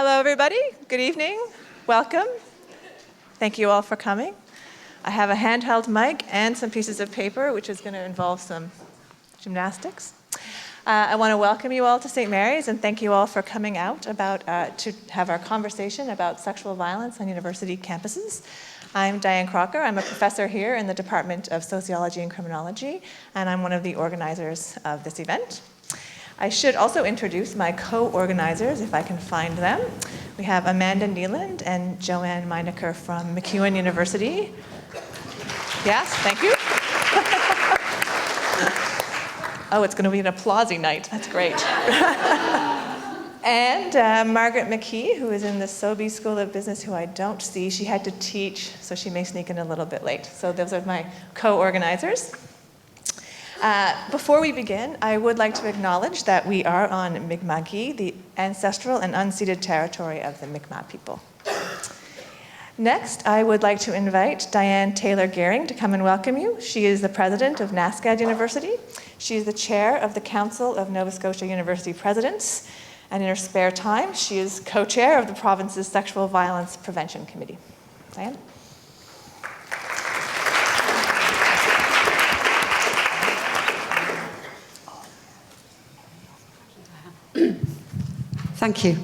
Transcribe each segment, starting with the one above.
Hello, everybody. Good evening. Welcome. Thank you all for coming. I have a handheld mic and some pieces of paper, which is going to involve some gymnastics. I want to welcome you all to St. Mary's and thank you all for coming out to have our conversation about sexual violence on university campuses. I'm Diane Crocker. I'm a professor here in the Department of Sociology and Criminology, and I'm one of the organizers of this event. I should also introduce my co-organizers, if I can find them. We have Amanda Neeland and Joanne Meinecker from MacEwan University. Yes, thank you. Oh, it's going to be an applausy night. That's great. And Margaret McKee, who is in the Sobey School of Business, who I don't see. She had to teach, so she may sneak in a little bit late. So those are my co-organizers. Before we begin, I would like to acknowledge that we are on Mi'kmaq, the ancestral and unceded territory of the Mi'kmaq people. Next, I would like to invite Diane Taylor-Gehring to come and welcome you. She is the president of NSCAD University. She is the chair of the Council of Nova Scotia University Presidents. And in her spare time, she is co-chair of the province's Sexual Violence Prevention Committee. Diane? Thank you.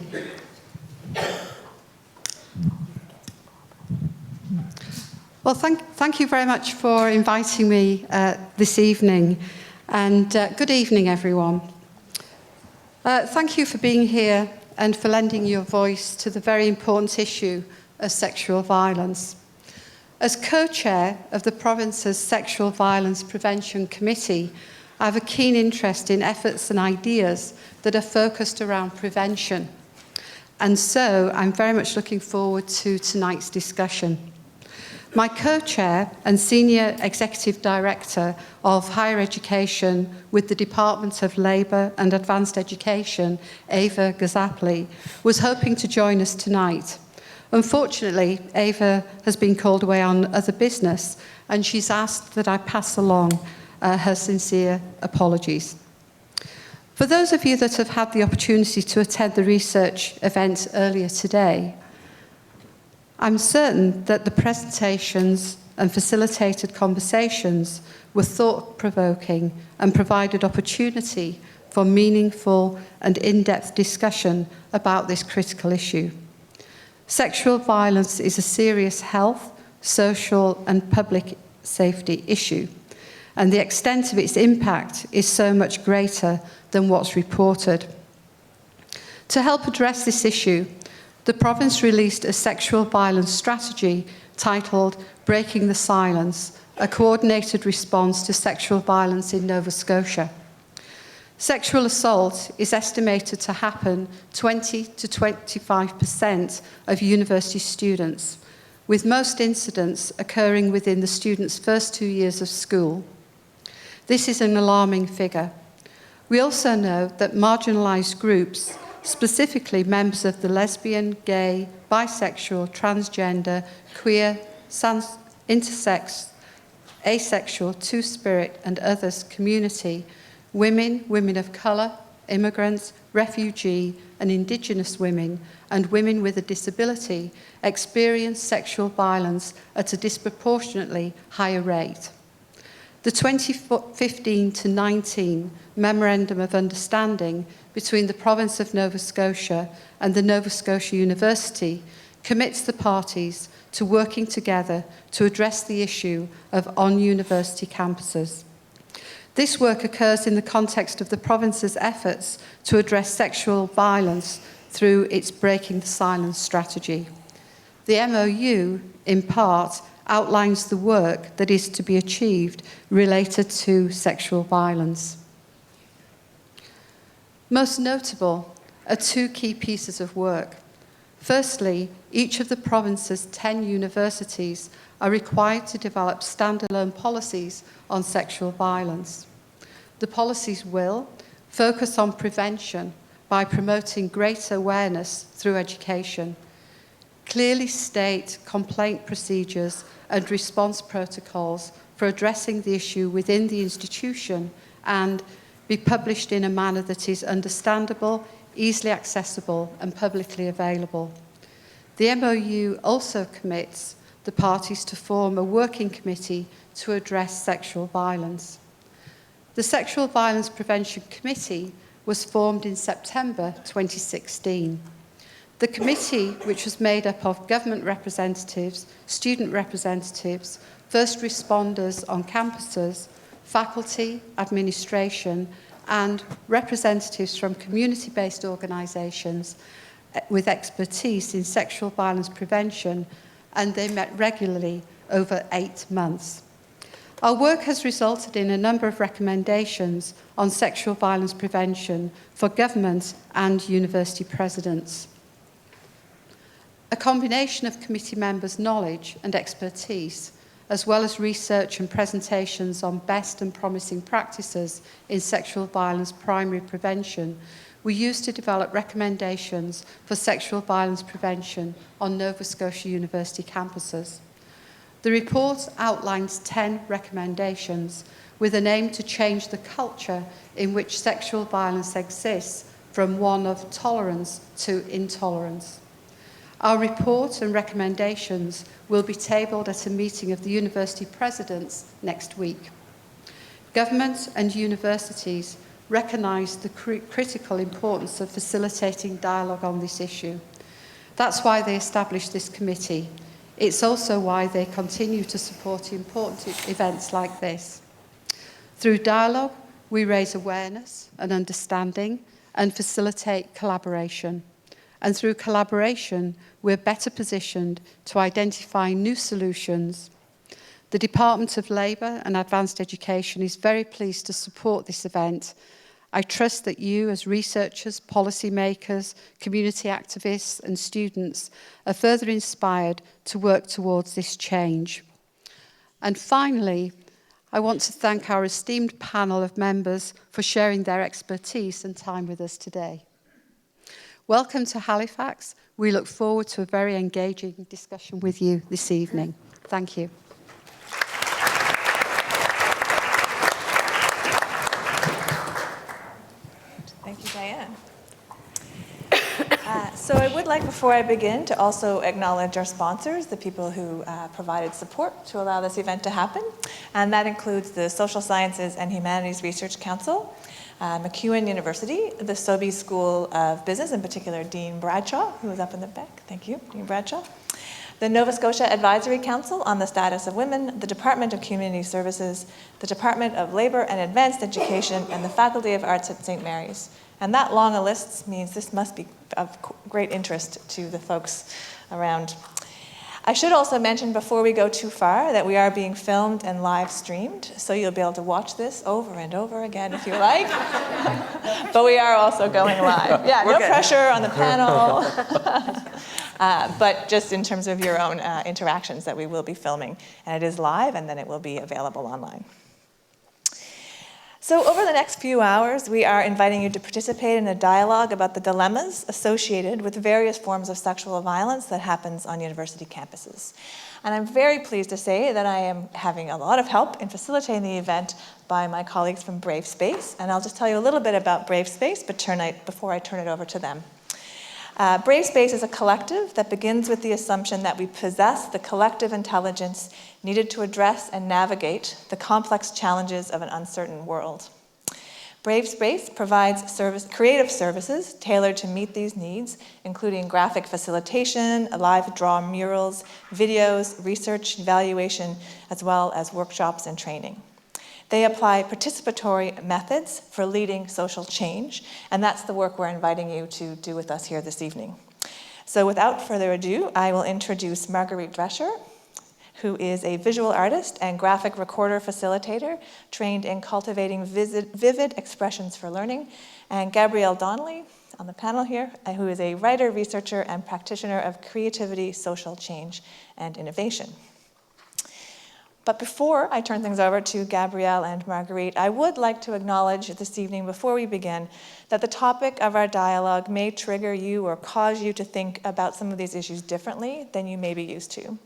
Well, thank you very much for inviting me this evening, and good evening, everyone. Thank you for being here and for lending your voice to the very important issue of sexual violence. As co-chair of the province's Sexual Violence Prevention Committee, I have a keen interest in efforts and ideas that are focused around prevention. And so I'm very much looking forward to tonight's discussion. My co-chair and senior executive director of higher education with the Department of Labour and Advanced Education, Ava Gazapli, was hoping to join us tonight. Unfortunately, Ava has been called away on other business, and she's asked that I pass along her sincere apologies. For those of you that have had the opportunity to attend the research event earlier today, I'm certain that the presentations and facilitated conversations were thought-provoking and provided opportunity for meaningful and in-depth discussion about this critical issue. Sexual violence is a serious health, social, and public safety issue, and the extent of its impact is so much greater than what's reported. To help address this issue, the province released a sexual violence strategy titled Breaking the Silence, a coordinated response to sexual violence in Nova Scotia. Sexual assault is estimated to happen 20 to 25% of university students, with most incidents occurring within the student's first 2 years of school. This is an alarming figure. We also know that marginalised groups, specifically members of the lesbian, gay, bisexual, transgender, queer, intersex, asexual, two-spirit and others community, women of colour, immigrants, refugee and Indigenous women, and women with a disability experience sexual violence at a disproportionately higher rate. The 2015 to 19 Memorandum of Understanding between the Province of Nova Scotia and the Nova Scotia University commits the parties to working together to address the issue of on-university campuses. This work occurs in the context of the province's efforts to address sexual violence through its Breaking the Silence strategy. The MOU, in part, outlines the work that is to be achieved related to sexual violence. Most notable are two key pieces of work. Firstly, each of the province's 10 universities are required to develop standalone policies on sexual violence. The policies will focus on prevention by promoting greater awareness through education, clearly state complaint procedures and response protocols for addressing the issue within the institution, and be published in a manner that is understandable, easily accessible and publicly available. The MOU also commits the parties to form a working committee to address sexual violence. The Sexual Violence Prevention Committee was formed in September 2016. The committee, which was made up of government representatives, student representatives, first responders on campuses, faculty, administration, and representatives from community-based organisations with expertise in sexual violence prevention, and they met regularly over 8 months. Our work has resulted in a number of recommendations on sexual violence prevention for government and university presidents. A combination of committee members' knowledge and expertise, as well as research and presentations on best and promising practices in sexual violence primary prevention, were used to develop recommendations for sexual violence prevention on Nova Scotia University campuses. The report outlines 10 recommendations with an aim to change the culture in which sexual violence exists from one of tolerance to intolerance. Our report and recommendations will be tabled at a meeting of the university presidents next week. Government and universities recognise the critical importance of facilitating dialogue on this issue. That's why they established this committee. It's also why they continue to support important events like this. Through dialogue, we raise awareness and understanding and facilitate collaboration. And through collaboration, we're better positioned to identify new solutions. The Department of Labour and Advanced Education is very pleased to support this event. I trust that you, as researchers, policymakers, community activists and students, are further inspired to work towards this change. And finally, I want to thank our esteemed panel of members for sharing their expertise and time with us today. Welcome to Halifax. We look forward to a very engaging discussion with you this evening. Thank you. Thank you, Diane. So I would like, before I begin, to also acknowledge our sponsors, the people who provided support to allow this event to happen. And that includes the Social Sciences and Humanities Research Council, MacEwan University, the Sobey School of Business, in particular Dean Bradshaw, who is up in the back. Thank you, Dean Bradshaw. The Nova Scotia Advisory Council on the Status of Women, the Department of Community Services, the Department of Labour and Advanced Education, and the Faculty of Arts at St. Mary's. And that long a list means this must be of great interest to the folks around. I should also mention before we go too far that we are being filmed and live streamed, so you'll be able to watch this over and over again if you like. But we are also going live. Yeah, no pressure on the panel. But just in terms of your own interactions that we will be filming. And it is live, and then it will be available online. So over the next few hours, we are inviting you to participate in a dialogue about the dilemmas associated with various forms of sexual violence that happens on university campuses. And I'm very pleased to say that I am having a lot of help in facilitating the event by my colleagues from Brave Space. And I'll just tell you a little bit about Brave Space before I turn it over to them. Brave Space is a collective that begins with the assumption that we possess the collective intelligence needed to address and navigate the complex challenges of an uncertain world. Brave Space provides creative services tailored to meet these needs, including graphic facilitation, live draw murals, videos, research, evaluation, as well as workshops and training. They apply participatory methods for leading social change, and that's the work we're inviting you to do with us here this evening. So without further ado, I will introduce Marguerite Drescher, who is a visual artist and graphic recorder facilitator trained in cultivating vivid expressions for learning, and Gabrielle Donnelly on the panel here, who is a writer, researcher, and practitioner of creativity, social change, and innovation. But before I turn things over to Gabrielle and Marguerite, I would like to acknowledge this evening, before we begin, that the topic of our dialogue may trigger you or cause you to think about some of these issues differently than you may be used to.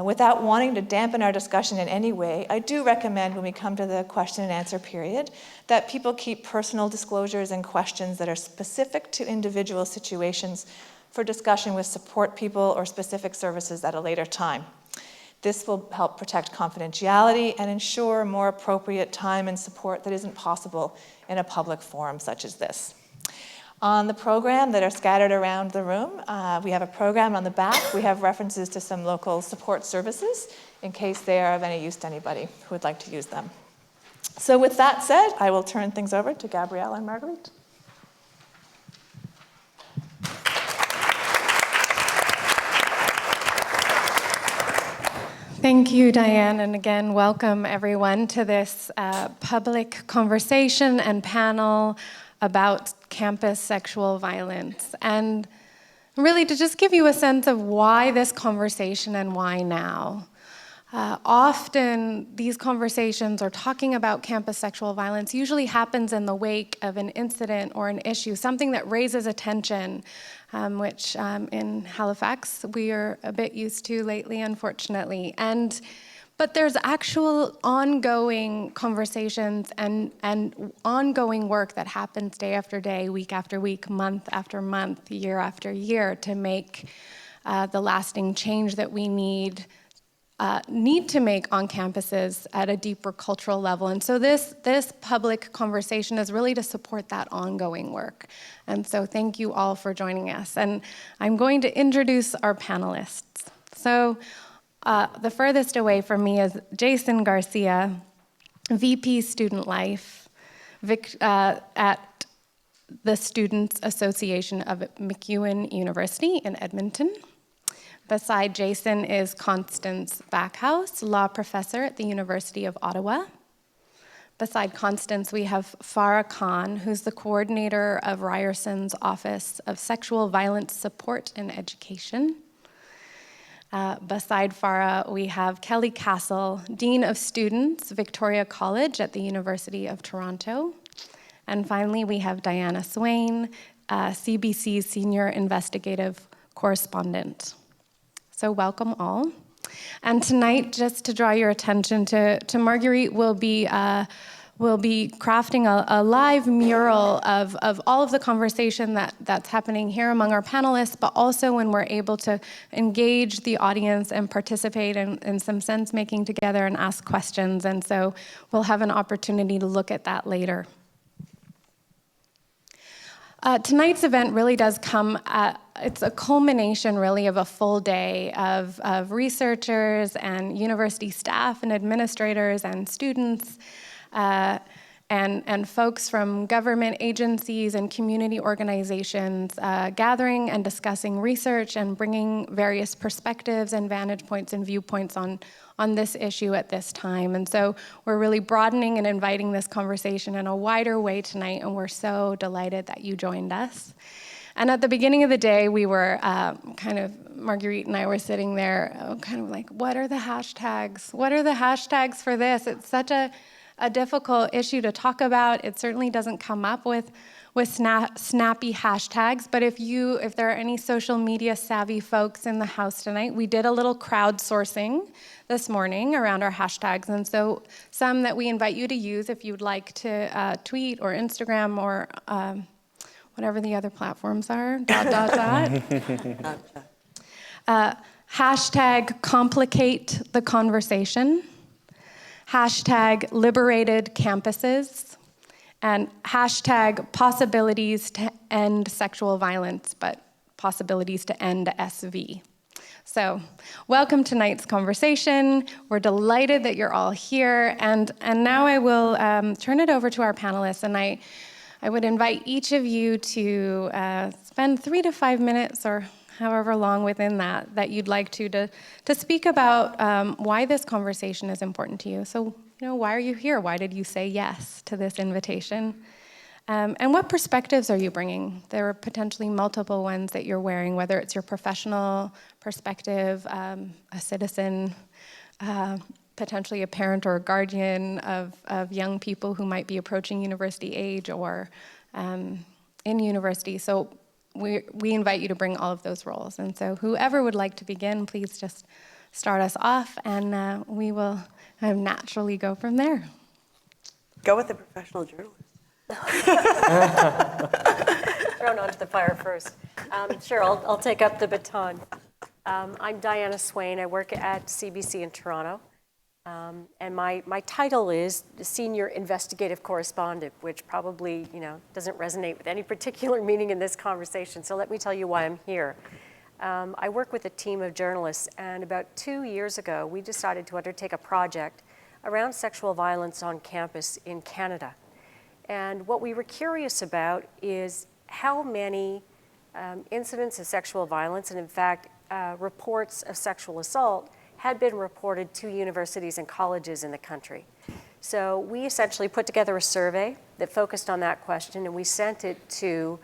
Without wanting to dampen our discussion in any way, I do recommend when we come to the question and answer period that people keep personal disclosures and questions that are specific to individual situations for discussion with support people or specific services at a later time. This will help protect confidentiality and ensure more appropriate time and support that isn't possible in a public forum such as this. On the program that are scattered around the room, we have a program on the back. We have references to some local support services in case they are of any use to anybody who would like to use them. So with that said, I will turn things over to Gabrielle and Marguerite. Thank you, Diane, and again, welcome everyone to this public conversation and panel about campus sexual violence. And really to just give you a sense of why this conversation and why now. Often these conversations or talking about campus sexual violence usually happens in the wake of an incident or an issue, something that raises attention, which in Halifax we are a bit used to lately, unfortunately. But there's actual ongoing conversations and ongoing work that happens day after day, week after week, month after month, year after year to make the lasting change that we need to make on campuses at a deeper cultural level. And so this public conversation is really to support that ongoing work. And so thank you all for joining us. And I'm going to introduce our panelists. So the furthest away from me is Jason Garcia, VP Student Life at the Students Association of MacEwan University in Edmonton. Beside Jason is Constance Backhouse, law professor at the University of Ottawa. Beside Constance, we have Farrah Khan, who's the coordinator of Ryerson's Office of Sexual Violence Support and Education. Beside Farrah, we have Kelley Castle, Dean of Students, Victoria College at the University of Toronto. And finally, we have Diana Swain, CBC's Senior Investigative Correspondent. So welcome all. And tonight, just to draw your attention to Marguerite, will be crafting a live mural of all of the conversation that's happening here among our panelists, but also when we're able to engage the audience and participate in some sense-making together and ask questions. And so we'll have an opportunity to look at that later. Tonight's event really does come it's a culmination really of a full day of researchers and university staff and administrators and students and folks from government agencies and community organizations gathering and discussing research and bringing various perspectives and vantage points and viewpoints on this issue at this time. And so we're really broadening and inviting this conversation in a wider way tonight, and we're so delighted that you joined us. And at the beginning of the day, we were Marguerite and I were sitting there kind of like, what are the hashtags? What are the hashtags for this? It's such a difficult issue to talk about. It certainly doesn't come up with snappy hashtags, but if there are any social media savvy folks in the house tonight, we did a little crowdsourcing this morning around our hashtags, and so some that we invite you to use if you'd like to tweet or Instagram or whatever the other platforms are, ... Hashtag complicate the conversation, hashtag liberated campuses, and hashtag possibilities to end sexual violence, but possibilities to end SV. So welcome to tonight's conversation. We're delighted that you're all here. And now I will turn it over to our panelists. And I would invite each of you to spend 3 to 5 minutes or however long within that you'd like to speak about why this conversation is important to you. So, why are you here? Why did you say yes to this invitation? And what perspectives are you bringing? There are potentially multiple ones that you're wearing, whether it's your professional perspective, a citizen, potentially a parent or a guardian of young people who might be approaching university age or in university. So we invite you to bring all of those roles. And so whoever would like to begin, please just start us off, and we will naturally go from there. Go with the professional journalist. Thrown onto the fire first. Sure, I'll take up the baton. I'm Diana Swain. I work at CBC in Toronto. And my title is the Senior Investigative Correspondent, which probably doesn't resonate with any particular meaning in this conversation. So let me tell you why I'm here. I work with a team of journalists, and about 2 years ago, we decided to undertake a project around sexual violence on campus in Canada. And what we were curious about is how many incidents of sexual violence, and in fact, reports of sexual assault, had been reported to universities and colleges in the country. So we essentially put together a survey that focused on that question, and we sent it to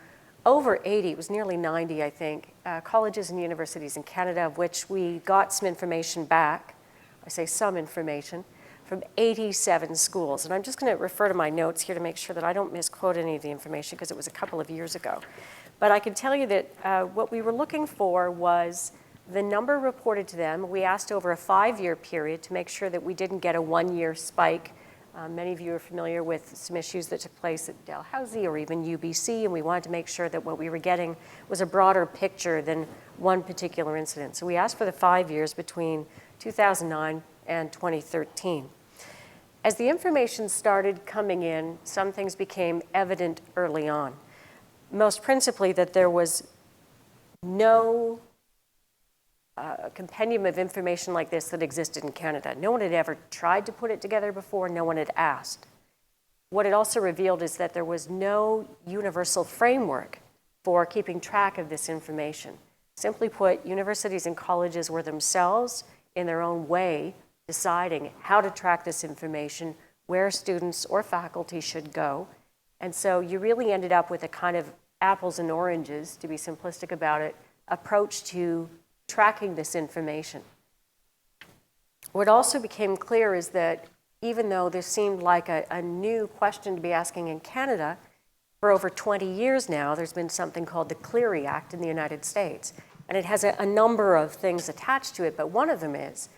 over 80, it was nearly 90, I think, colleges and universities in Canada, of which we got some information back, I say some information, from 87 schools. And I'm just going to refer to my notes here to make sure that I don't misquote any of the information, because it was a couple of years ago. But I can tell you that what we were looking for was the number reported to them. We asked over a 5-year period to make sure that we didn't get a 1-year spike. Many of you are familiar with some issues that took place at Dalhousie or even UBC, and we wanted to make sure that what we were getting was a broader picture than one particular incident. So we asked for the 5 years between 2009 and 2013. As the information started coming in, some things became evident early on. Most principally that there was no compendium of information like this that existed in Canada. No one had ever tried to put it together before, no one had asked. What it also revealed is that there was no universal framework for keeping track of this information. Simply put, universities and colleges were themselves, in their own way, deciding how to track this information, where students or faculty should go. And so you really ended up with a kind of apples and oranges, to be simplistic about it, approach to tracking this information. What also became clear is that even though this seemed like a new question to be asking in Canada, for over 20 years now, there's been something called the Clery Act in the United States. And it has a number of things attached to it, but one of them is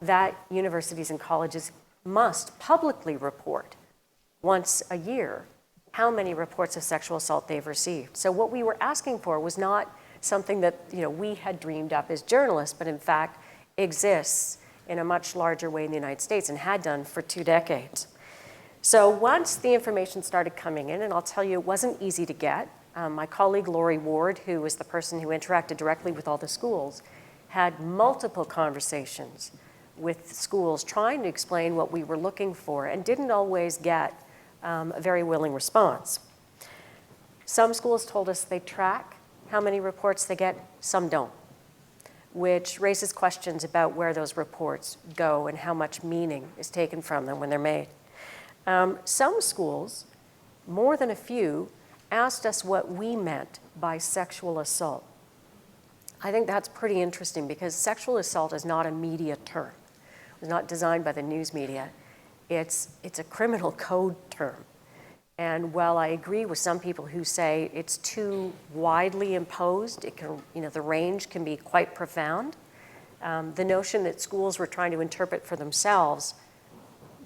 that universities and colleges must publicly report once a year how many reports of sexual assault they've received. So what we were asking for was not something that we had dreamed up as journalists, but in fact exists in a much larger way in the United States and had done for 2 decades. So once the information started coming in, and I'll tell you, it wasn't easy to get. My colleague Laurie Ward, who was the person who interacted directly with all the schools, had multiple conversations with schools trying to explain what we were looking for and didn't always get a very willing response. Some schools told us they track how many reports they get, some don't, which raises questions about where those reports go and how much meaning is taken from them when they're made. Some schools, more than a few, asked us what we meant by sexual assault. I think that's pretty interesting because sexual assault is not a media term. It was not designed by the news media. It's a criminal code term. And while I agree with some people who say it's too widely imposed, it can, the range can be quite profound, the notion that schools were trying to interpret for themselves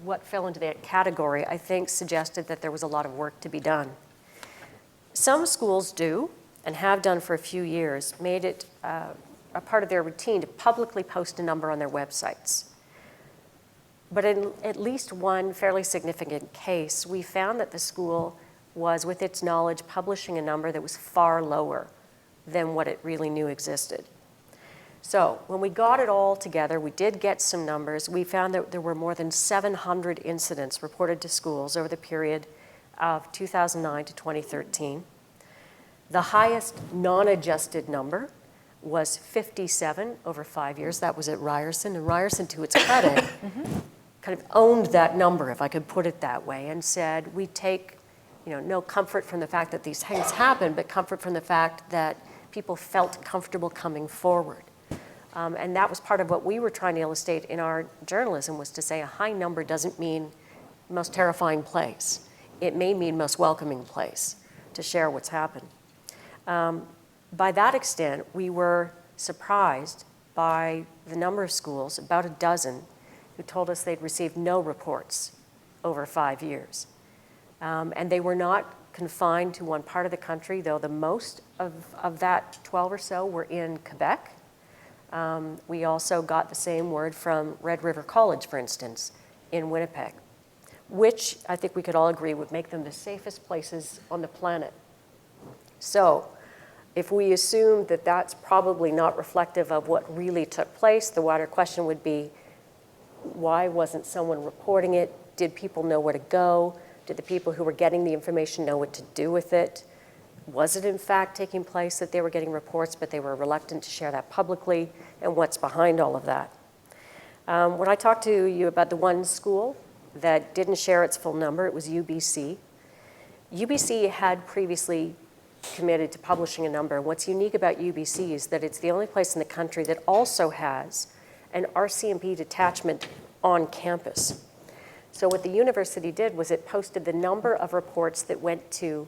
what fell into that category, I think suggested that there was a lot of work to be done. Some schools do, and have done for a few years, made it a part of their routine to publicly post a number on their websites. But in at least one fairly significant case, we found that the school was, with its knowledge, publishing a number that was far lower than what it really knew existed. So when we got it all together, we did get some numbers. We found that there were more than 700 incidents reported to schools over the period of 2009 to 2013. The highest non-adjusted number was 57 over 5 years. That was at Ryerson. And Ryerson, to its credit, kind of owned that number, if I could put it that way, and said, we take no comfort from the fact that these things happen, but comfort from the fact that people felt comfortable coming forward. And that was part of what we were trying to illustrate in our journalism, was to say a high number doesn't mean most terrifying place. It may mean most welcoming place to share what's happened. By that extent, we were surprised by the number of schools, about a dozen, who told us they'd received no reports over 5 years. And they were not confined to one part of the country, though the most of that 12 or so were in Quebec. We also got the same word from Red River College, for instance, in Winnipeg, which I think we could all agree would make them the safest places on the planet. So if we assume that that's probably not reflective of what really took place, the wider question would be, why wasn't someone reporting it? Did people know where to go? Did the people who were getting the information know what to do with it? Was it in fact taking place that they were getting reports, but they were reluctant to share that publicly? And what's behind all of that? When I talked to you about the one school that didn't share its full number, it was UBC. UBC had previously committed to publishing a number. What's unique about UBC is that it's the only place in the country that also has an RCMP detachment on campus. So what the university did was it posted the number of reports that went to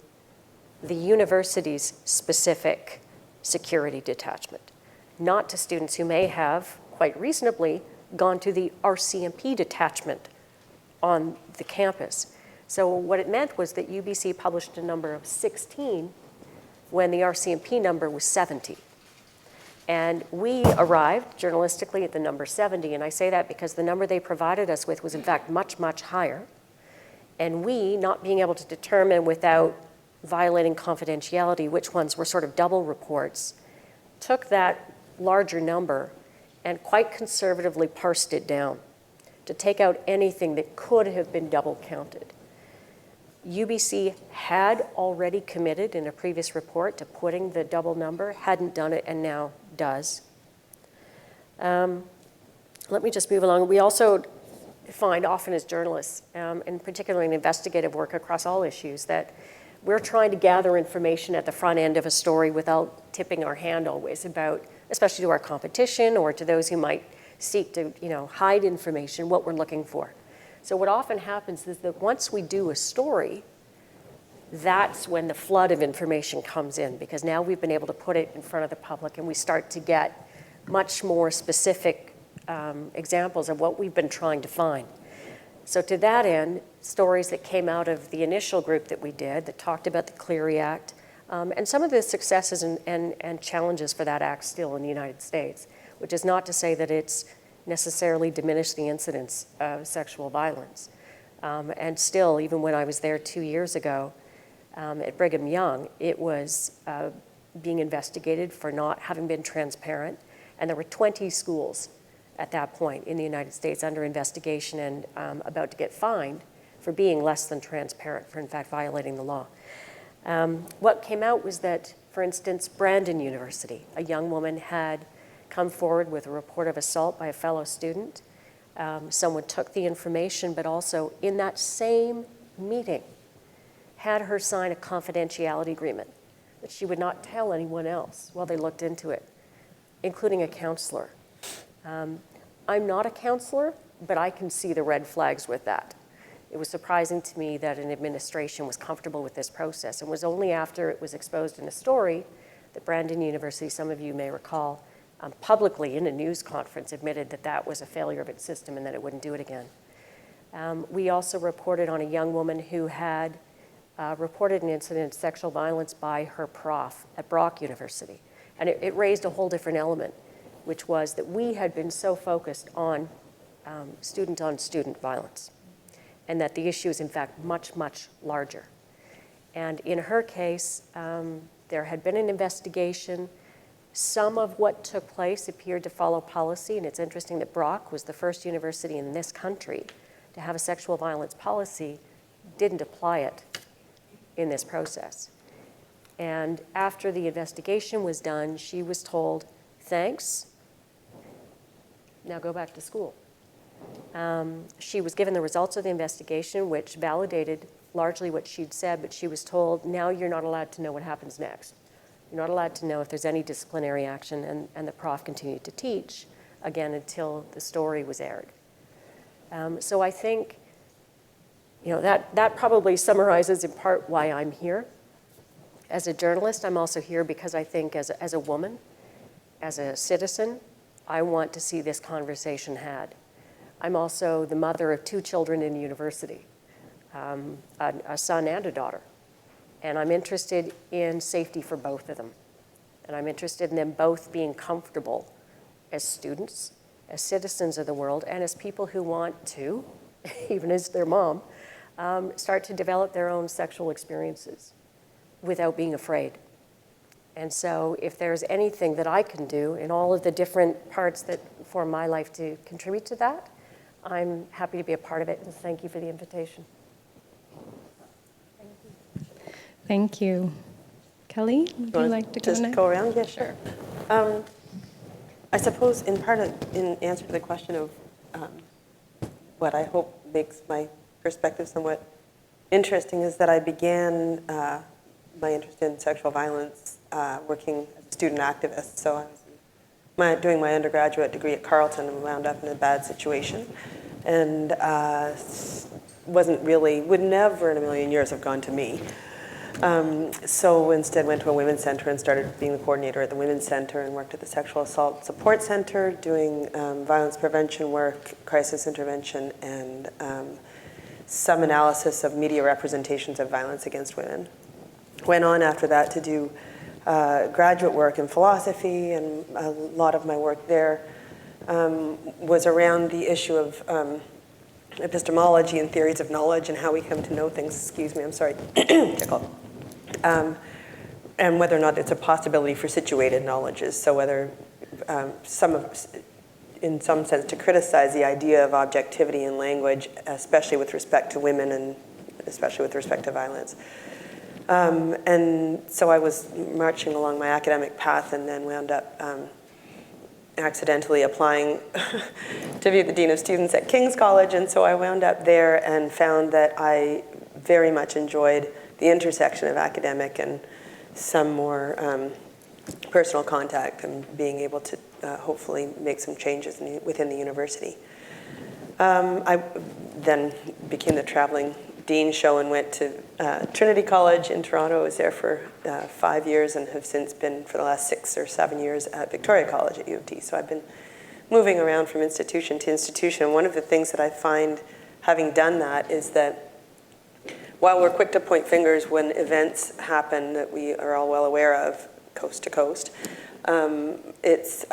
the university's specific security detachment, not to students who may have, quite reasonably, gone to the RCMP detachment on the campus. So what it meant was that UBC published a number of 16 when the RCMP number was 70. And we arrived journalistically at the number 70, and I say that because the number they provided us with was in fact much, much higher. And we, not being able to determine without violating confidentiality which ones were sort of double reports, took that larger number and quite conservatively parsed it down to take out anything that could have been double counted. UBC had already committed in a previous report to putting the double number, hadn't done it, and now does. Let me just move along. We also find often as journalists, and particularly in investigative work across all issues, that we're trying to gather information at the front end of a story without tipping our hand always about, especially to our competition or to those who might seek to hide information, what we're looking for. So what often happens is that once we do a story, that's when the flood of information comes in, because now we've been able to put it in front of the public and we start to get much more specific examples of what we've been trying to find. So to that end, stories that came out of the initial group that we did that talked about the Clery Act and some of the successes and challenges for that act still in the United States, which is not to say that it's necessarily diminished the incidence of sexual violence. And still, even when I was there 2 years ago at Brigham Young, it was being investigated for not having been transparent. And there were 20 schools at that point in the United States under investigation and about to get fined for being less than transparent, for in fact violating the law. What came out was that, for instance, Brandon University, a young woman had come forward with a report of assault by a fellow student. Someone took the information, but also in that same meeting had her sign a confidentiality agreement that she would not tell anyone else while they looked into it, including a counselor. I'm not a counselor, but I can see the red flags with that. It was surprising to me that an administration was comfortable with this process, and was only after it was exposed in a story that Brandon University, some of you may recall, publicly in a news conference admitted that that was a failure of its system and that it wouldn't do it again. We also reported on a young woman who had reported an incident of sexual violence by her prof at Brock University. And it raised a whole different element, which was that we had been so focused on student-on-student violence, and that the issue is in fact much, much larger. And in her case, there had been an investigation. Some of what took place appeared to follow policy, and it's interesting that Brock was the first university in this country to have a sexual violence policy, didn't apply it in this process. And after the investigation was done, she was told, thanks, now go back to school. She was given the results of the investigation, which validated largely what she'd said, but she was told, now you're not allowed to know what happens next. You're not allowed to know if there's any disciplinary action, and the prof continued to teach, again, until the story was aired. So I think that probably summarizes in part why I'm here. As a journalist, I'm also here because I think as a woman, as a citizen, I want to see this conversation had. I'm also the mother of 2 children in university, a son and a daughter. And I'm interested in safety for both of them. And I'm interested in them both being comfortable as students, as citizens of the world, and as people who want to, even as their mom, start to develop their own sexual experiences without being afraid. And so if there's anything that I can do in all of the different parts that form my life to contribute to that, I'm happy to be a part of it, and thank you for the invitation. Thank you. Kelley, would you like to go just next? go around? Yeah, sure. I suppose in answer to the question of what I hope makes my perspective somewhat interesting is that I began my interest in sexual violence working as a student activist. So I was doing my undergraduate degree at Carleton and wound up in a bad situation. And would never in a million years have gone to me. So instead went to a women's center and started being the coordinator at the women's center and worked at the Sexual Assault Support Center doing violence prevention work, crisis intervention, and some analysis of media representations of violence against women. Went on after that to do graduate work in philosophy, and a lot of my work there was around the issue of epistemology and theories of knowledge and how we come to know things. Excuse me, I'm sorry, tickle. And whether or not it's a possibility for situated knowledges. So whether in some sense, to criticize the idea of objectivity in language, especially with respect to women and especially with respect to violence. And so I was marching along my academic path and then wound up accidentally applying to be the Dean of Students at King's College. And so I wound up there and found that I very much enjoyed the intersection of academic and some more personal contact and being able to hopefully make some changes within the university. I then became the traveling dean show and went to Trinity College in Toronto. I was there for 5 years and have since been for the last 6 or 7 years at Victoria College at U of T. So I've been moving around from institution to institution. And one of the things that I find having done that is that while we're quick to point fingers when events happen that we are all well aware of, coast to coast, it's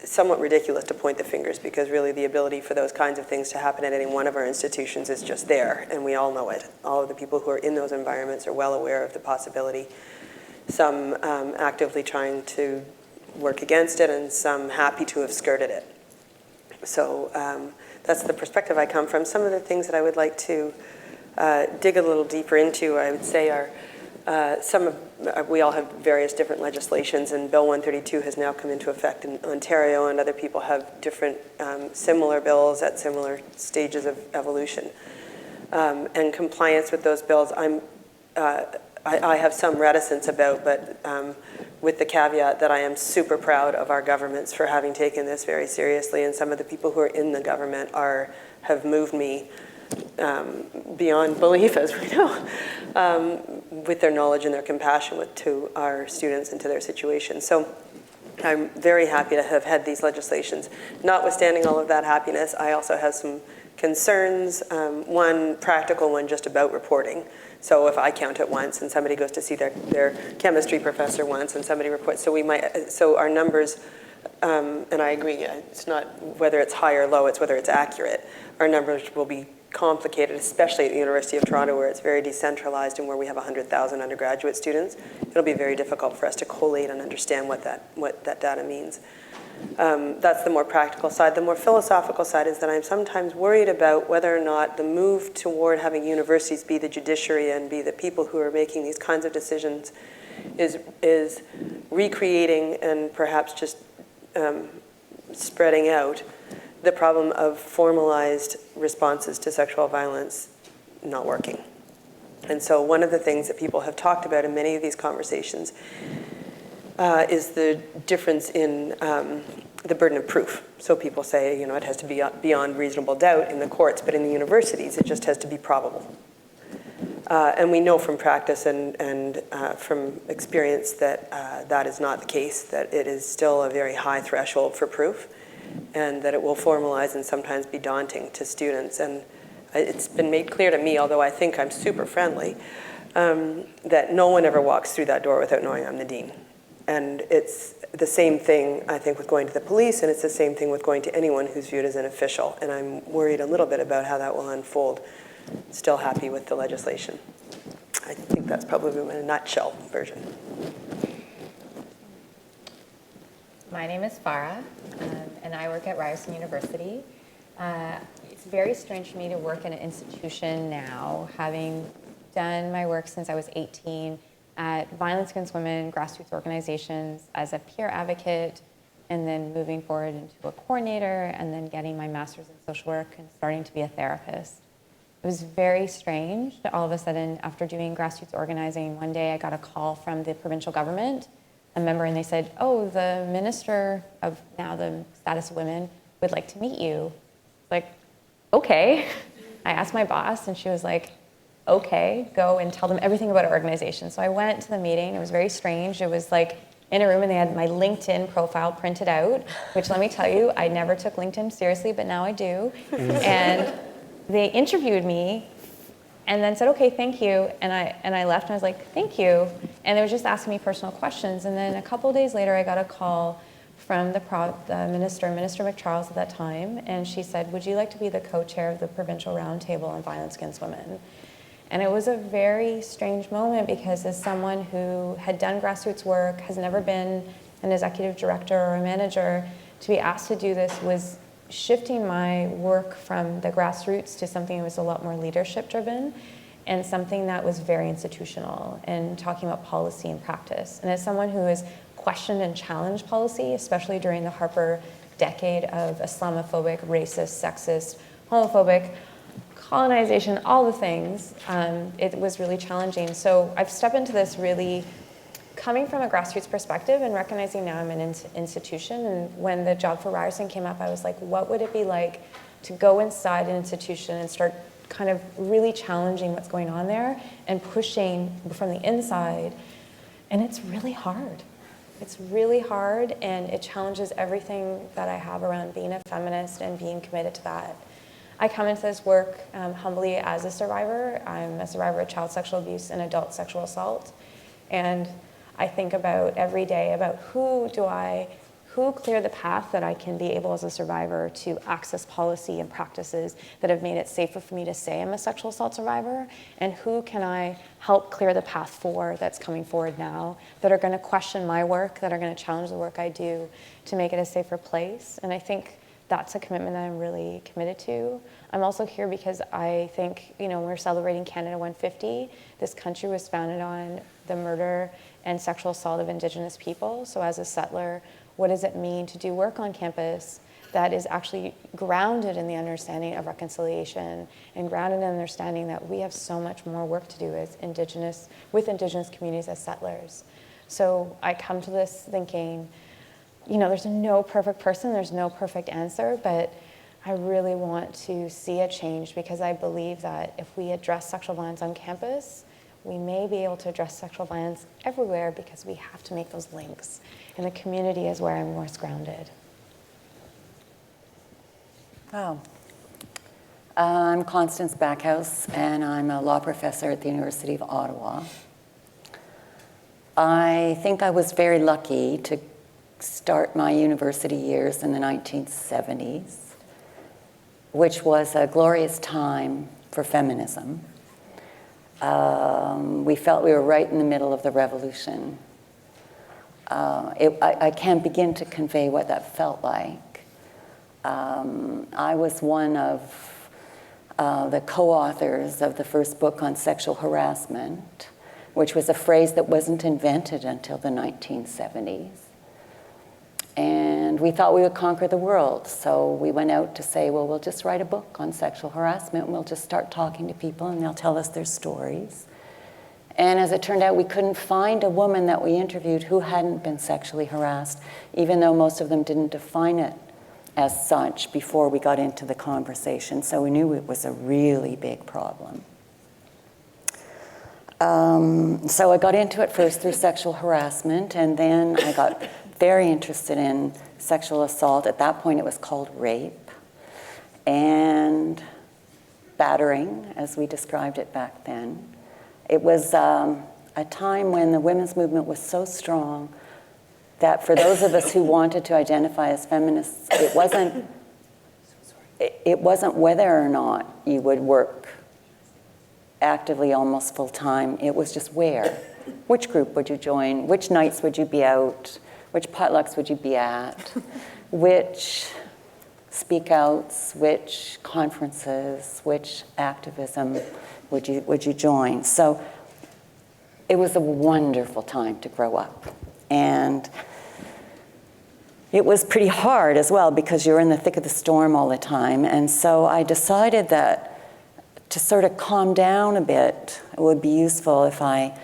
somewhat ridiculous to point the fingers because really the ability for those kinds of things to happen at any one of our institutions is just there, and we all know it. All of the people who are in those environments are well aware of the possibility, some actively trying to work against it, and some happy to have skirted it. So that's the perspective I come from. Some of the things that I would like to dig a little deeper into, I would say, are we all have various different legislations, and Bill 132 has now come into effect in Ontario, and other people have different similar bills at similar stages of evolution. And compliance with those bills, I have some reticence about, but with the caveat that I am super proud of our governments for having taken this very seriously, and some of the people who are in the government have moved me beyond belief, as we know, with their knowledge and their compassion to our students and to their situation. So I'm very happy to have had these legislations. Notwithstanding all of that happiness, I also have some concerns. One practical one just about reporting. So if I count it once and somebody goes to see their chemistry professor once and somebody reports, so our numbers, and I agree, it's not whether it's high or low, it's whether it's accurate. Our numbers will be complicated, especially at the University of Toronto, where it's very decentralized and where we have 100,000 undergraduate students. It'll be very difficult for us to collate and understand what that data means. That's the more practical side. The more philosophical side is that I'm sometimes worried about whether or not the move toward having universities be the judiciary and be the people who are making these kinds of decisions is recreating and perhaps just spreading out the problem of formalized responses to sexual violence not working. And so one of the things that people have talked about in many of these conversations is the difference in the burden of proof. So people say, it has to be beyond reasonable doubt in the courts, but in the universities, it just has to be probable. And we know from practice and from experience that that is not the case, that it is still a very high threshold for proof, and that it will formalize and sometimes be daunting to students. And it's been made clear to me, although I think I'm super friendly, that no one ever walks through that door without knowing I'm the dean. And it's the same thing, I think, with going to the police, and it's the same thing with going to anyone who's viewed as an official. And I'm worried a little bit about how that will unfold. Still happy with the legislation. I think that's probably in a nutshell version. My name is Farrah, and I work at Ryerson University. It's very strange for me to work in an institution now, having done my work since I was 18 at violence against women, grassroots organizations, as a peer advocate, and then moving forward into a coordinator, and then getting my master's in social work and starting to be a therapist. It was very strange that all of a sudden, after doing grassroots organizing, one day I got a call from the provincial government, a member, and they said, oh, the Minister of now the Status of Women would like to meet you. Like, okay. I asked my boss, and she was like, okay, go and tell them everything about our organization. So I went to the meeting. It was very strange. It was like in a room, and they had my LinkedIn profile printed out, which, let me tell you, I never took LinkedIn seriously, but now I do. And they interviewed me and then said, okay, thank you. And I left, and I was like, thank you. And they were just asking me personal questions. And then a couple of days later, I got a call from the Minister McCharles at that time, and she said, would you like to be the co-chair of the Provincial Roundtable on Violence Against Women? And it was a very strange moment, because as someone who had done grassroots work, has never been an executive director or a manager, to be asked to do this was shifting my work from the grassroots to something that was a lot more leadership driven, and something that was very institutional, and talking about policy and practice. And as someone who has questioned and challenged policy, especially during the Harper decade of Islamophobic, racist, sexist, homophobic, colonization, all the things, it was really challenging. So I've stepped into this really coming from a grassroots perspective and recognizing now I'm an institution. And when the job for Ryerson came up, I was like, what would it be like to go inside an institution and start kind of really challenging what's going on there and pushing from the inside? And it's really hard. It's really hard, and it challenges everything that I have around being a feminist and being committed to that. I come into this work humbly as a survivor. I'm a survivor of child sexual abuse and adult sexual assault. And I think about every day about who clear the path that I can be able as a survivor to access policy and practices that have made it safer for me to say I'm a sexual assault survivor, and who can I help clear the path for that's coming forward now, that are going to question my work, that are going to challenge the work I do to make it a safer place. And I think that's a commitment that I'm really committed to. I'm also here because I think, we're celebrating Canada 150. This country was founded on the murder and sexual assault of Indigenous people. So as a settler, what does it mean to do work on campus that is actually grounded in the understanding of reconciliation and grounded in the understanding that we have so much more work to do as with Indigenous communities as settlers. So I come to this thinking, there's no perfect person, there's no perfect answer, but I really want to see a change, because I believe that if we address sexual violence on campus, we may be able to address sexual violence everywhere, because we have to make those links. And the community is where I'm most grounded. Wow. I'm Constance Backhouse, and I'm a law professor at the University of Ottawa. I think I was very lucky to start my university years in the 1970s, which was a glorious time for feminism. We felt we were right in the middle of the revolution. I can't begin to convey what that felt like. I was one of the co-authors of the first book on sexual harassment, which was a phrase that wasn't invented until the 1970s. And we thought we would conquer the world. So we went out to say, well, we'll just write a book on sexual harassment, and we'll just start talking to people, and they'll tell us their stories. And as it turned out, we couldn't find a woman that we interviewed who hadn't been sexually harassed, even though most of them didn't define it as such before we got into the conversation. So we knew it was a really big problem. So I got into it first through sexual harassment, and then I got very interested in sexual assault. At that point, it was called rape, and battering, as we described it back then. It was a time when the women's movement was so strong that for those of us who wanted to identify as feminists, it wasn't whether or not you would work actively almost full time. It was just where. Which group would you join? Which nights would you be out? Which potlucks would you be at? Which speak outs, which conferences, which activism would you join? So it was a wonderful time to grow up. And it was pretty hard as well because you're in the thick of the storm all the time. And so I decided that to sort of calm down a bit, it would be useful if I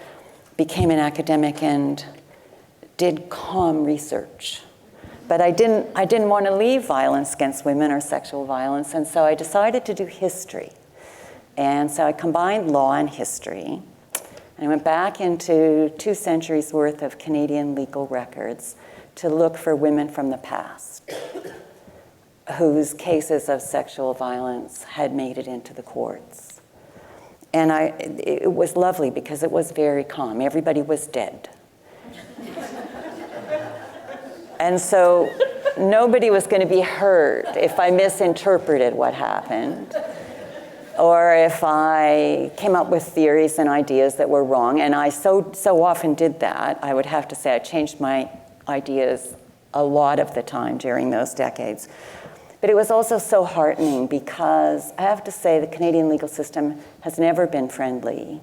became an academic and did calm research. But I didn't want to leave violence against women or sexual violence, and so I decided to do history. And so I combined law and history. And I went back into 2 centuries worth of Canadian legal records to look for women from the past whose cases of sexual violence had made it into the courts. And it was lovely because it was very calm. Everybody was dead. And so nobody was going to be hurt if I misinterpreted what happened or if I came up with theories and ideas that were wrong. And I so often did that. I would have to say I changed my ideas a lot of the time during those decades. But it was also so heartening because I have to say the Canadian legal system has never been friendly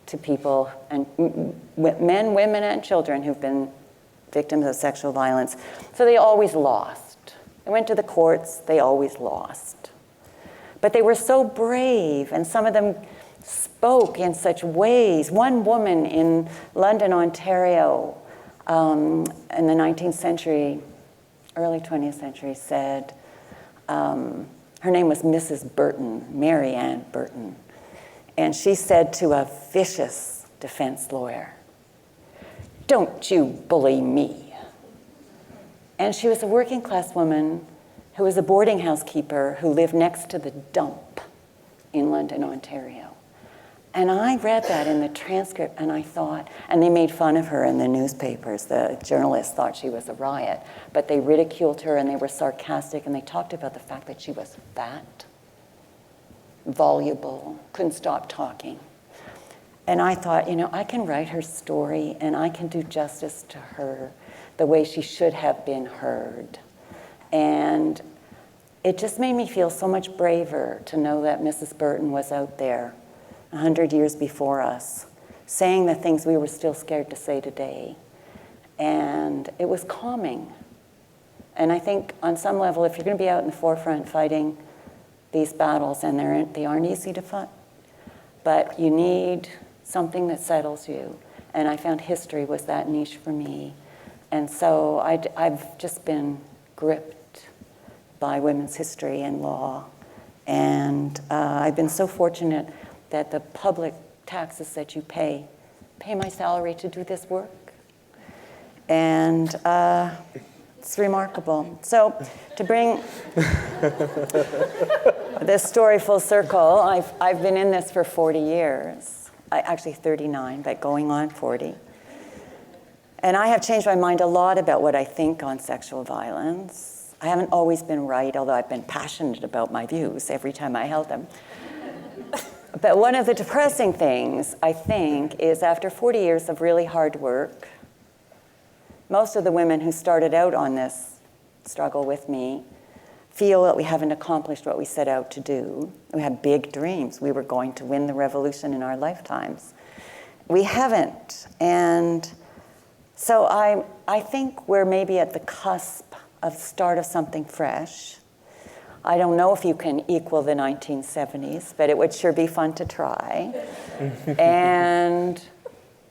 to people, and men, women, and children who've been victims of sexual violence. So they always lost. They went to the courts, they always lost. But they were so brave, and some of them spoke in such ways. One woman in London, Ontario, in the 19th century, early 20th century, said, her name was Mrs. Burton, Mary Ann Burton, and she said to a vicious defense lawyer, "Don't you bully me." And she was a working class woman who was a boarding house keeper who lived next to the dump in London, Ontario. And I read that in the transcript and I thought, and they made fun of her in the newspapers. The journalists thought she was a riot, but they ridiculed her and they were sarcastic and they talked about the fact that she was fat, voluble, couldn't stop talking. And I thought, I can write her story and I can do justice to her the way she should have been heard. And it just made me feel so much braver to know that Mrs. Burton was out there 100 years before us, saying the things we were still scared to say today. And it was calming. And I think on some level, if you're going to be out in the forefront fighting these battles, and they aren't easy to fight, but you need something that settles you. And I found history was that niche for me. And so I've just been gripped by women's history and law. And I've been so fortunate that the public taxes that you pay my salary to do this work. And it's remarkable. So to bring this story full circle, I've been in this for 40 years. Actually 39, but going on 40. And I have changed my mind a lot about what I think on sexual violence. I haven't always been right, although I've been passionate about my views every time I held them. But one of the depressing things, I think, is after 40 years of really hard work, most of the women who started out on this struggle with me feel that we haven't accomplished what we set out to do. We had big dreams. We were going to win the revolution in our lifetimes. We haven't. And so I think we're maybe at the cusp of the start of something fresh. I don't know if you can equal the 1970s, but it would sure be fun to try. And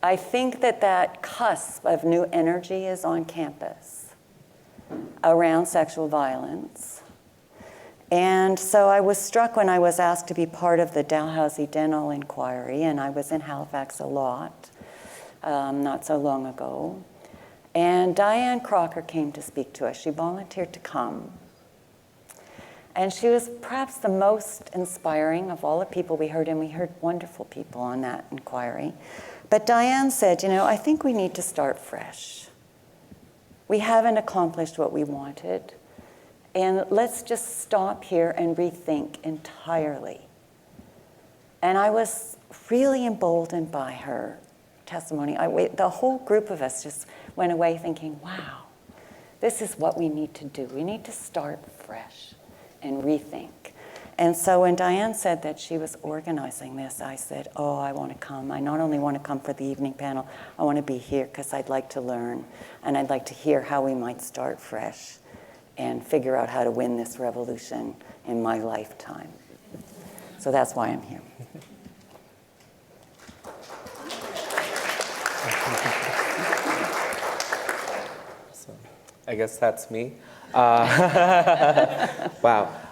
I think that cusp of new energy is on campus around sexual violence. And so I was struck when I was asked to be part of the Dalhousie Dental Inquiry, and I was in Halifax a lot, not so long ago. And Diane Crocker came to speak to us. She volunteered to come. And she was perhaps the most inspiring of all the people we heard, and we heard wonderful people on that inquiry. But Diane said, I think we need to start fresh. We haven't accomplished what we wanted. And let's just stop here and rethink entirely. And I was really emboldened by her testimony. The whole group of us just went away thinking, wow, this is what we need to do. We need to start fresh and rethink. And so when Diane said that she was organizing this, I said, oh, I want to come. I not only want to come for the evening panel, I want to be here because I'd like to learn, and I'd like to hear how we might start fresh and figure out how to win this revolution in my lifetime. So that's why I'm here. I guess that's me. Wow.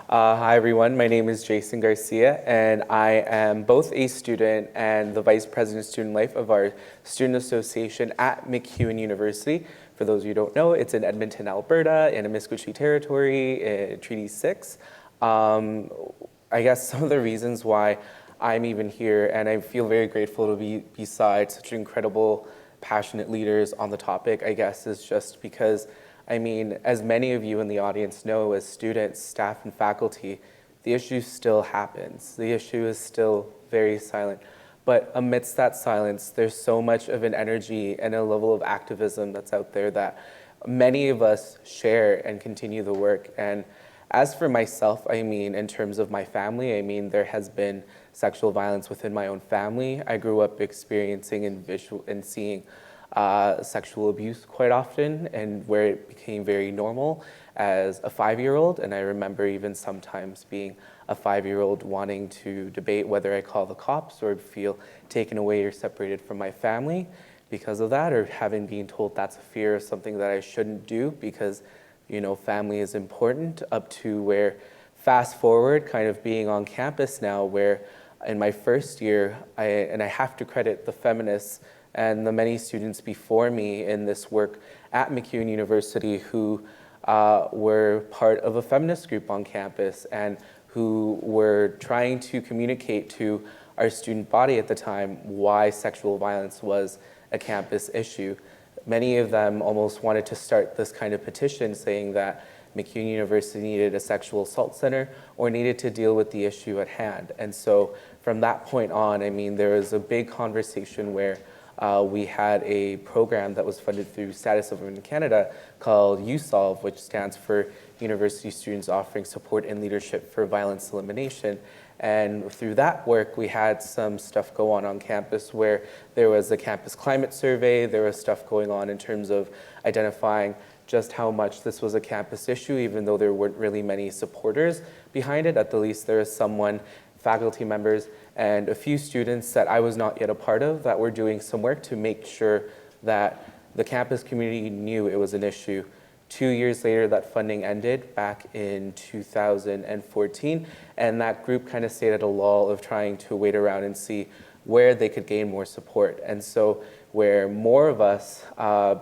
Hi, everyone. My name is Jason Garcia, and I am both a student and the Vice President of Student Life of our Student Association at MacEwan University. For those of you who don't know, it's in Edmonton, Alberta, in Amiskwaciy Territory, in Treaty 6. I guess some of the reasons why I'm even here, and I feel very grateful to be beside such incredible, passionate leaders on the topic, I guess, is just because as many of you in the audience know, as students, staff, and faculty, the issue still happens. The issue is still very silent. But amidst that silence, there's so much of an energy and a level of activism that's out there that many of us share and continue the work. And as for myself, in terms of my family, there has been sexual violence within my own family. I grew up experiencing and seeing sexual abuse quite often, and where it became very normal as a 5-year-old. And I remember even sometimes being a 5-year-old wanting to debate whether I call the cops or feel taken away or separated from my family because of that, or having been told that's a fear of something that I shouldn't do because, family is important, up to where fast forward kind of being on campus now, where in my first year, I have to credit the feminists and the many students before me in this work at MacEwan University who were part of a feminist group on campus and who were trying to communicate to our student body at the time why sexual violence was a campus issue. Many of them almost wanted to start this kind of petition saying that MacEwan University needed a sexual assault center or needed to deal with the issue at hand. And so from that point on, there was a big conversation where we had a program that was funded through Status of Women in Canada called uSolve, which stands for University Students Offering Support and Leadership for Violence Elimination. And through that work, we had some stuff go on campus where there was a campus climate survey, there was stuff going on in terms of identifying just how much this was a campus issue, even though there weren't really many supporters behind it. At the least, there was someone, faculty members, and a few students that I was not yet a part of that were doing some work to make sure that the campus community knew it was an issue. 2 years later, that funding ended back in 2014, and that group kind of stayed at a lull of trying to wait around and see where they could gain more support. And so where more of us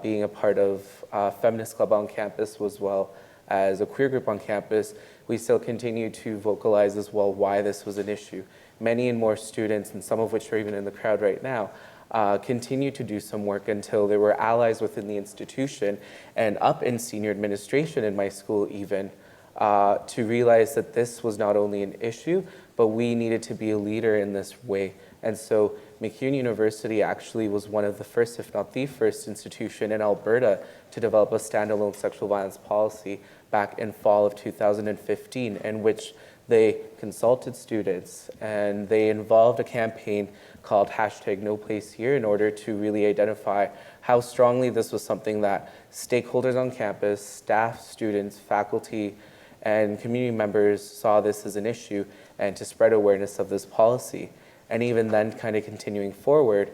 being a part of Feminist Club on campus as well as a queer group on campus, we still continue to vocalize as well why this was an issue. Many and more students, and some of which are even in the crowd right now, continue to do some work until there were allies within the institution and up in senior administration in my school even, to realize that this was not only an issue, but we needed to be a leader in this way. And so MacEwan University actually was one of the first, if not the first institution in Alberta to develop a standalone sexual violence policy back in fall of 2015, in which they consulted students and they involved a campaign called #NoPlaceHere in order to really identify how strongly this was something that stakeholders on campus, staff, students, faculty, and community members saw this as an issue, and to spread awareness of this policy. And even then, kind of continuing forward,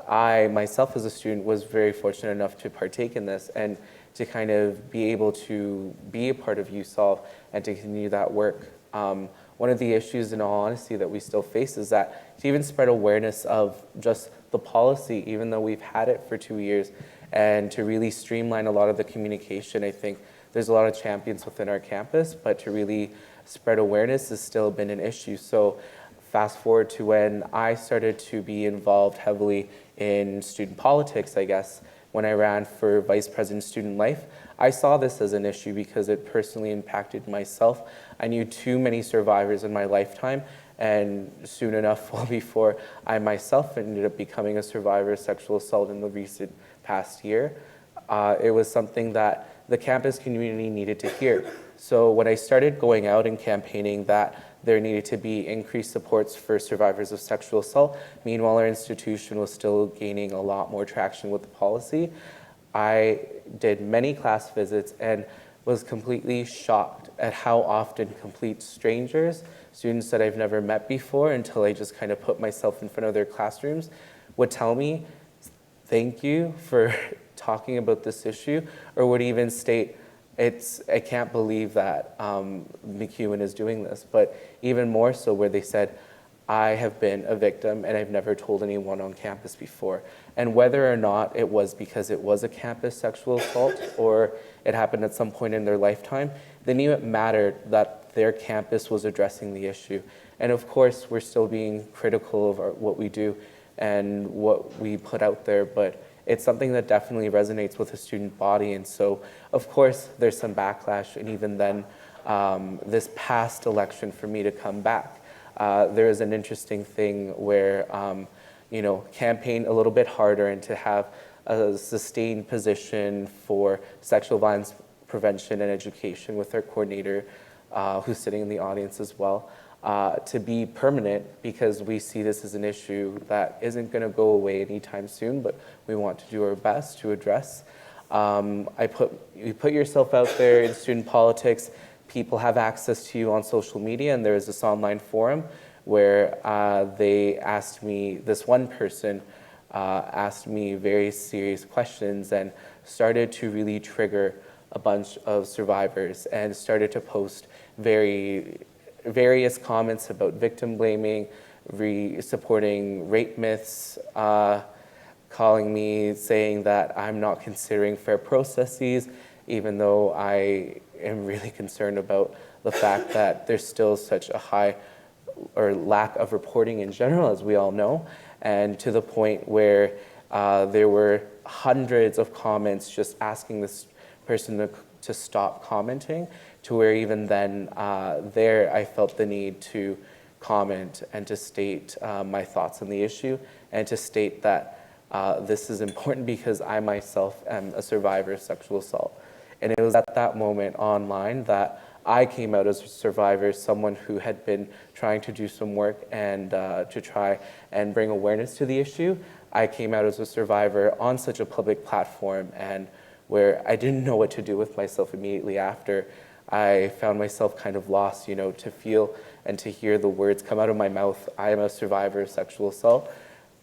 I myself as a student was very fortunate enough to partake in this and to kind of be able to be a part of uSolve and to continue that work One of the issues, in all honesty, that we still face is that to even spread awareness of just the policy, even though we've had it for 2 years, and to really streamline a lot of the communication, I think there's a lot of champions within our campus, but to really spread awareness has still been an issue. So fast forward to when I started to be involved heavily in student politics, I guess, when I ran for Vice President Student Life, I saw this as an issue because it personally impacted myself. I knew too many survivors in my lifetime, and soon enough, well before I myself ended up becoming a survivor of sexual assault in the recent past year, it was something that the campus community needed to hear. So when I started going out and campaigning that there needed to be increased supports for survivors of sexual assault, meanwhile our institution was still gaining a lot more traction with the policy, I did many class visits and was completely shocked at how often complete strangers, students that I've never met before until I just kind of put myself in front of their classrooms, would tell me, thank you for talking about this issue, or would even state, I can't believe that MacEwan is doing this, but even more so where they said, I have been a victim and I've never told anyone on campus before. And whether or not it was because it was a campus sexual assault or it happened at some point in their lifetime, they knew it mattered that their campus was addressing the issue. And of course, we're still being critical of what we do and what we put out there, but it's something that definitely resonates with the student body. And so, of course, there's some backlash. And even then, this past election for me to come back, there is an interesting thing where, campaign a little bit harder and to have a sustained position for sexual violence prevention and education with our coordinator, who's sitting in the audience as well, to be permanent, because we see this as an issue that isn't going to go away anytime soon, but we want to do our best to address. You put yourself out there in student politics, people have access to you on social media, and there is this online forum where they asked me, this one person asked me very serious questions and started to really trigger a bunch of survivors and started to post various comments about victim blaming, supporting rape myths, calling me, saying that I'm not considering fair processes, even though I am really concerned about the fact that there's still such a high or lack of reporting in general, as we all know, and to the point where there were hundreds of comments just asking this person to stop commenting, to where even then I felt the need to comment and to state my thoughts on the issue and to state that this is important because I myself am a survivor of sexual assault. And it was at that moment online that I came out as a survivor, someone who had been trying to do some work and to try and bring awareness to the issue. I came out as a survivor on such a public platform, and where I didn't know what to do with myself immediately after. I found myself kind of lost, to feel and to hear the words come out of my mouth, I am a survivor of sexual assault,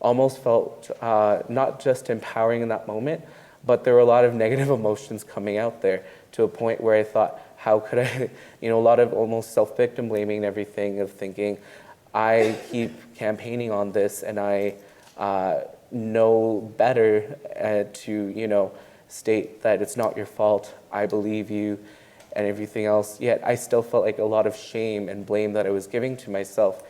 almost felt not just empowering in that moment, but there were a lot of negative emotions coming out there to a point where I thought, how could I, a lot of almost self-victim blaming and everything, of thinking, I keep campaigning on this and I know better to, state that it's not your fault, I believe you, and everything else. Yet I still felt like a lot of shame and blame that I was giving to myself,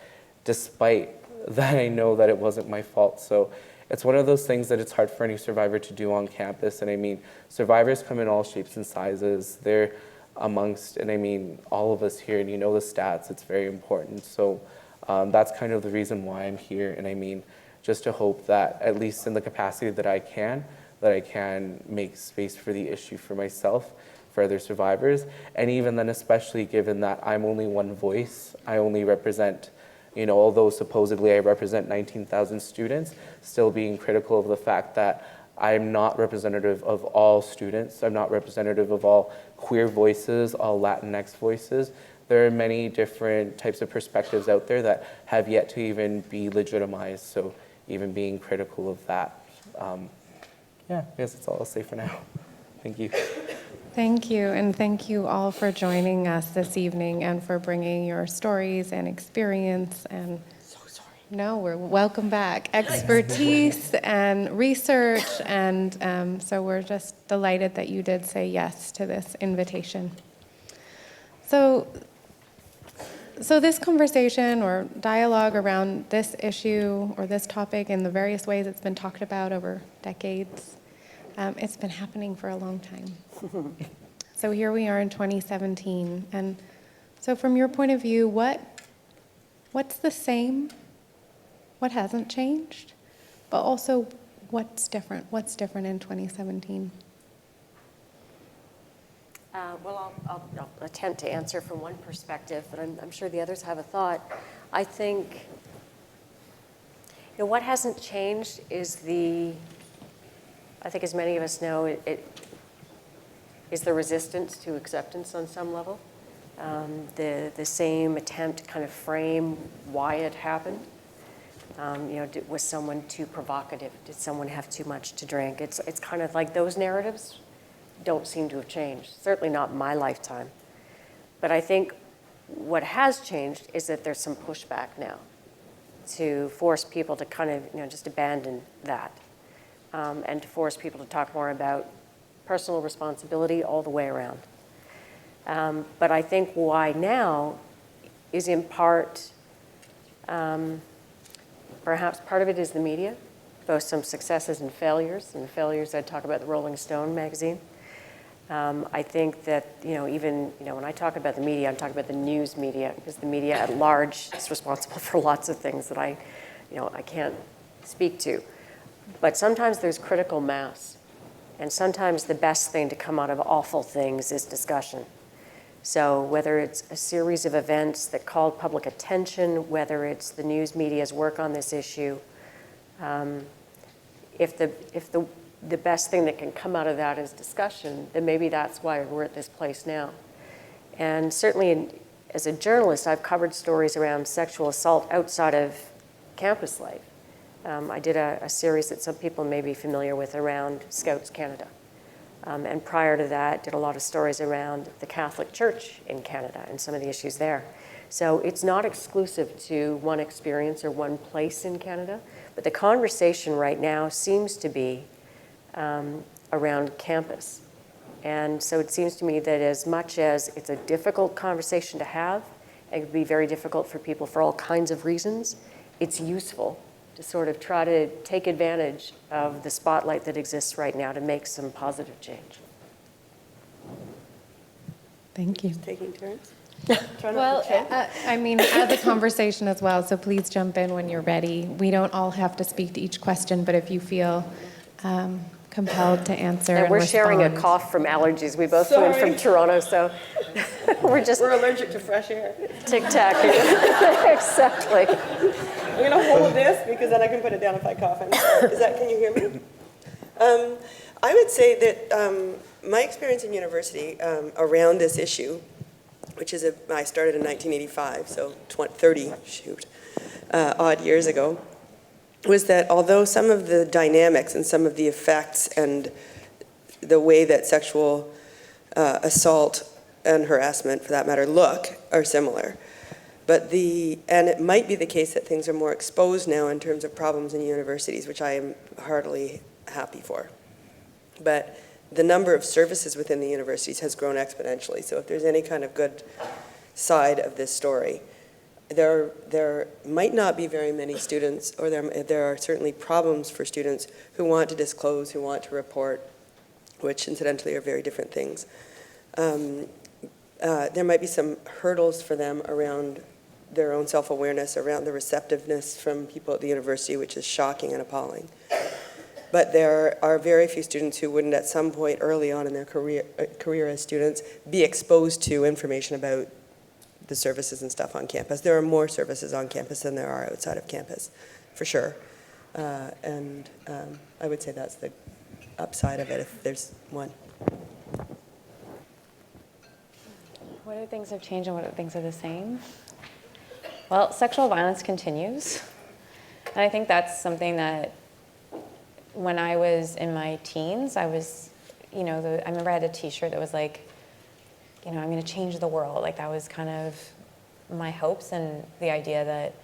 despite that I know that it wasn't my fault. So it's one of those things that it's hard for any survivor to do on campus. And I mean, survivors come in all shapes and sizes. They're amongst, and I mean, all of us here, and the stats, it's very important. So that's kind of the reason why I'm here. And I mean, just to hope that, at least in the capacity that I can make space for the issue for myself, for other survivors. And even then, especially given that I'm only one voice, I only represent, although supposedly I represent 19,000 students, still being critical of the fact that I'm not representative of all students. I'm not representative of all queer voices, all Latinx voices. There are many different types of perspectives out there that have yet to even be legitimized. So even being critical of that. I guess that's all I'll say for now. Thank you. Thank you, and thank you all for joining us this evening and for bringing your stories and experience and no, we're welcome back. Expertise and research, and so we're just delighted that you did say yes to this invitation. So this conversation or dialogue around this issue or this topic in the various ways it's been talked about over decades, it's been happening for a long time. So here we are in 2017, and so from your point of view, what's the same? What hasn't changed? But also, what's different? What's different in 2017? Well, I'll attempt to answer from one perspective, but I'm sure the others have a thought. I think, what hasn't changed is I think as many of us know, it is the resistance to acceptance on some level. The same attempt to kind of frame why it happened. Was someone too provocative? Did someone have too much to drink? It's kind of like those narratives don't seem to have changed, certainly not in my lifetime. But I think what has changed is that there's some pushback now to force people to kind of, just abandon that and to force people to talk more about personal responsibility all the way around. But I think why now is in part, perhaps part of it is the media, both some successes and failures. And failures, I'd talk about the Rolling Stone magazine. I think that, even, when I talk about the media, I'm talking about the news media, because the media at large is responsible for lots of things that I can't speak to. But sometimes there's critical mass. And sometimes the best thing to come out of awful things is discussion. So whether it's a series of events that called public attention, whether it's the news media's work on this issue, if the best thing that can come out of that is discussion, then maybe that's why we're at this place now. And certainly as a journalist, I've covered stories around sexual assault outside of campus life. I did a series that some people may be familiar with around Scouts Canada. And prior to that, did a lot of stories around the Catholic Church in Canada and some of the issues there. So it's not exclusive to one experience or one place in Canada, but the conversation right now seems to be around campus. And so it seems to me that as much as it's a difficult conversation to have, it could be very difficult for people for all kinds of reasons, it's useful to sort of try to take advantage of the spotlight that exists right now to make some positive change. Thank you. Taking turns? Well, I mean, as a conversation as well, so please jump in when you're ready. We don't all have to speak to each question, but if you feel compelled to answer And we're respond. sharing a cough from allergies. We both flew in from Toronto, so we're allergic to fresh air. tic-tac. Exactly. I'm going to hold this because then I can put it down if I cough. Can you hear me? I would say that my experience in university around this issue, which is I started in 1985, so 30 odd years ago, was that although some of the dynamics and some of the effects and the way that sexual assault and harassment, for that matter, are similar. And it might be the case that things are more exposed now in terms of problems in universities, which I am heartily happy for. But the number of services within the universities has grown exponentially. So if there's any kind of good side of this story, there might not be very many students, or there are certainly problems for students who want to disclose, who want to report, which incidentally are very different things. There might be some hurdles for them around their own self-awareness, around the receptiveness from people at the university, which is shocking and appalling. But there are very few students who wouldn't at some point early on in their career as students be exposed to information about the services and stuff on campus. There are more services on campus than there are outside of campus, for sure. And I would say that's the upside of it, if there's one. What do things have changed and what do things are the same? Well, sexual violence continues. And I think that's something that when I was in my teens, I was you know, I remember I had a T-shirt that was like, you know, I'm going to change the world. Like that was kind of my hopes, and the idea that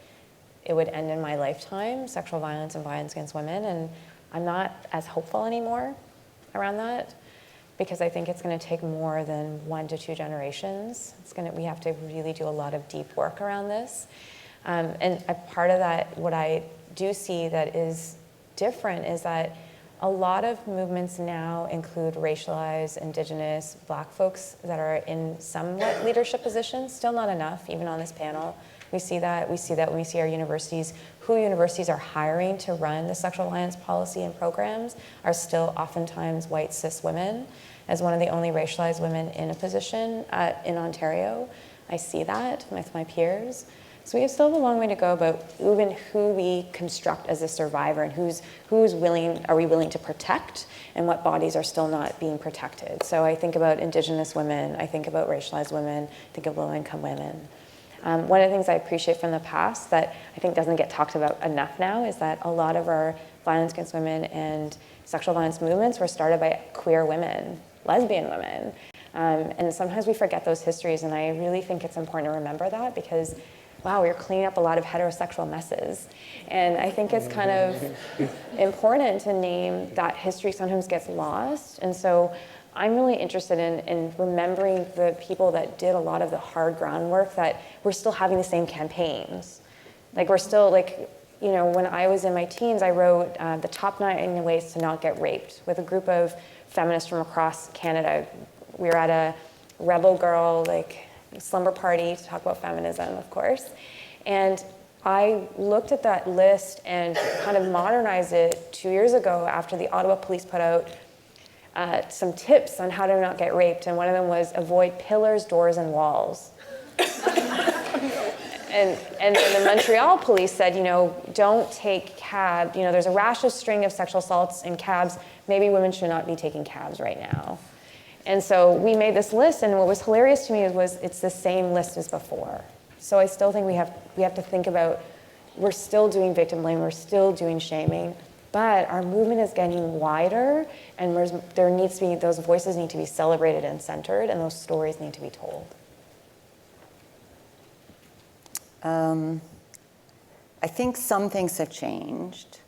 it would end in my lifetime, sexual violence and violence against women. And I'm not as hopeful anymore around that, because I think it's going to take more than 1 to 2 generations. We have to really do a lot of deep work around this. And a part of that, what I do see that is different is that a lot of movements now include racialized, Indigenous, Black folks that are in somewhat leadership positions, still not enough, even on this panel. We see that when we see our universities. Who universities are hiring to run the sexual violence policy and programs are still oftentimes white cis women. As one of the only racialized women in a position in Ontario, I see that with my peers. So we still have a long way to go about even who we construct as a survivor, and are we willing to protect, and what bodies are still not being protected. So I think about Indigenous women, I think about racialized women, I think of low-income women. One of the things I appreciate from the past that I think doesn't get talked about enough now is that a lot of our violence against women and sexual violence movements were started by queer women, lesbian women. And sometimes we forget those histories, and I really think it's important to remember that, because wow, we're cleaning up a lot of heterosexual messes. And I think it's kind of important to name that history sometimes gets lost. And so I'm really interested in remembering the people that did a lot of the hard groundwork, that we're still having the same campaigns. Like we're still like, you know, when I was in my teens, I wrote the top 9 ways to not get raped with a group of feminists from across Canada. We were at a Rebel Girl, like, slumber party to talk about feminism, of course. And I looked at that list and kind of modernized it 2 years ago after the Ottawa police put out some tips on how to not get raped. And one of them was avoid pillars, doors, and walls. and then the Montreal police said, you know, don't take cab. You know, there's a rash of string of sexual assaults in cabs. Maybe women should not be taking cabs right now. And so we made this list, and what was hilarious to me was it's the same list as before. So I still think we have to think about, we're still doing victim blame, we're still doing shaming, but our movement is getting wider, and there needs to be, those voices need to be celebrated and centered, and those stories need to be told. I think some things have changed,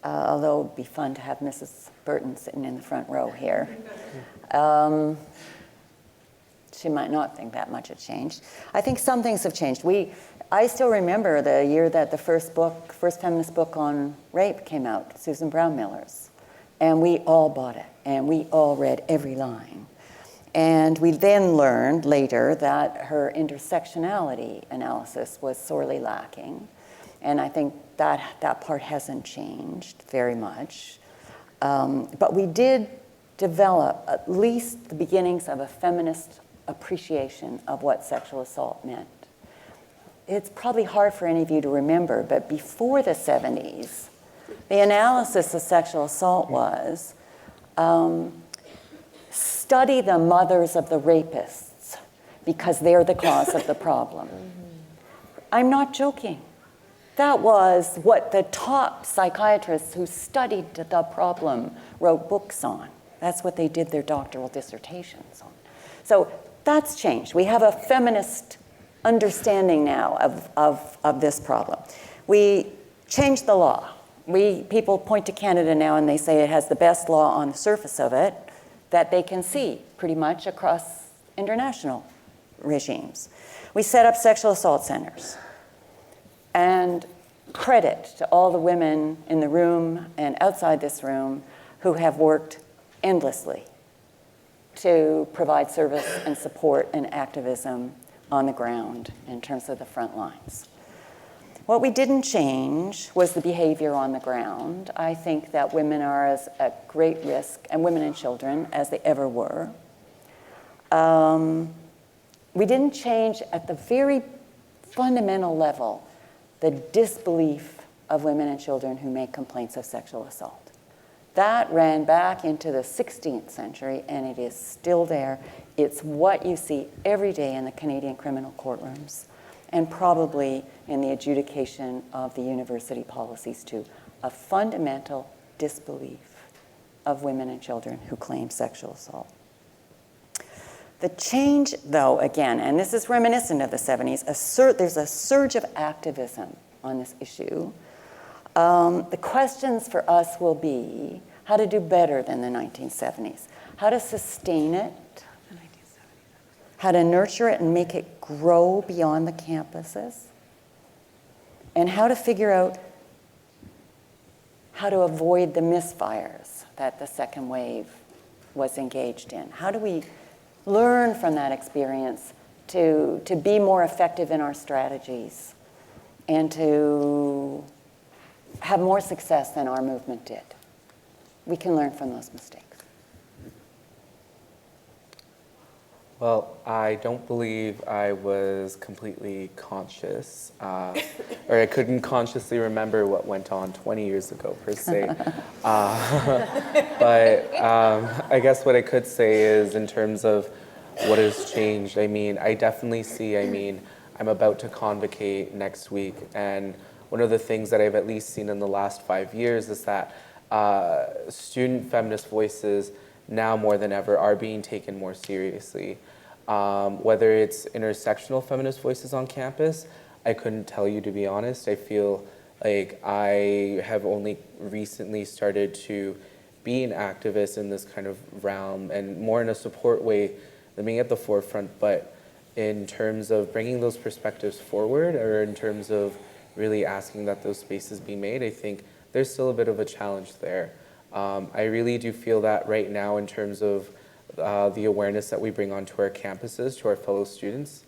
although it'd be fun to have Mrs. Burton sitting in the front row here. She might not think that much had changed. I think some things have changed. I still remember the year that the first feminist book on rape came out, Susan Brown Miller's. And we all bought it, and we all read every line. And we then learned later that her intersectionality analysis was sorely lacking. And I think that part hasn't changed very much. But we did develop at least the beginnings of a feminist appreciation of what sexual assault meant. It's probably hard for any of you to remember, but before the 70s, the analysis of sexual assault was study the mothers of the rapists because they're the cause of the problem. I'm not joking. That was what the top psychiatrists who studied the problem wrote books on. That's what they did their doctoral dissertations on. So that's changed. We have a feminist understanding now of this problem. We changed the law. People point to Canada now and they say it has the best law on the surface of it that they can see pretty much across international regimes. We set up sexual assault centers. And credit to all the women in the room and outside this room who have worked endlessly to provide service and support and activism on the ground in terms of the front lines. What we didn't change was the behavior on the ground. I think that women are as at great risk, and women and children, as they ever were. We didn't change at the very fundamental level the disbelief of women and children who make complaints of sexual assault. That ran back into the 16th century, and it is still there. It's what you see every day in the Canadian criminal courtrooms, and probably in the adjudication of the university policies too. A fundamental disbelief of women and children who claim sexual assault. The change, though, again, and this is reminiscent of the 70s, there's a surge of activism on this issue. The questions for us will be how to do better than the 1970s, how to sustain it, how to nurture it and make it grow beyond the campuses, and how to figure out how to avoid the misfires that the second wave was engaged in. How do we learn from that experience to be more effective in our strategies and to have more success than our movement did? We can learn from those mistakes. Well, I don't believe I was completely conscious, or I couldn't consciously remember what went on 20 years ago, per se. But I guess what I could say is, in terms of what has changed, I mean, I definitely see, I'm about to convocate next week, and one of the things that I've at least seen in the last 5 years is that student feminist voices now more than ever are being taken more seriously. Whether it's intersectional feminist voices on campus, I couldn't tell you, to be honest. I feel like I have only recently started to be an activist in this kind of realm, and more in a support way than being at the forefront, but in terms of bringing those perspectives forward, or in terms of really asking that those spaces be made, I think there's still a bit of a challenge there. I really do feel that right now, in terms of the awareness that we bring onto our campuses, to our fellow students,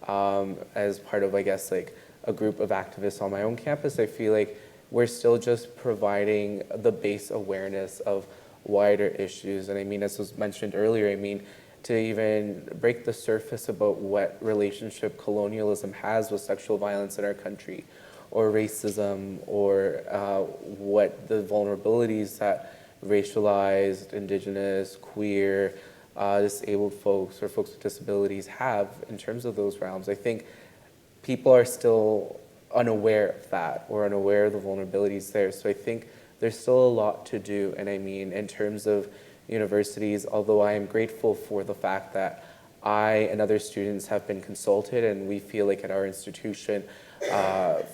as part of, I guess, like a group of activists on my own campus, I feel like we're still just providing the base awareness of wider issues. And I mean, as was mentioned earlier, I mean, to even break the surface about what relationship colonialism has with sexual violence in our country, or racism, or what the vulnerabilities that racialized, Indigenous, queer, disabled folks, or folks with disabilities have in terms of those realms. I think people are still unaware of that, or unaware of the vulnerabilities there. So I think there's still a lot to do. And I mean, in terms of universities, although I am grateful for the fact that I and other students have been consulted, and we feel like at our institution,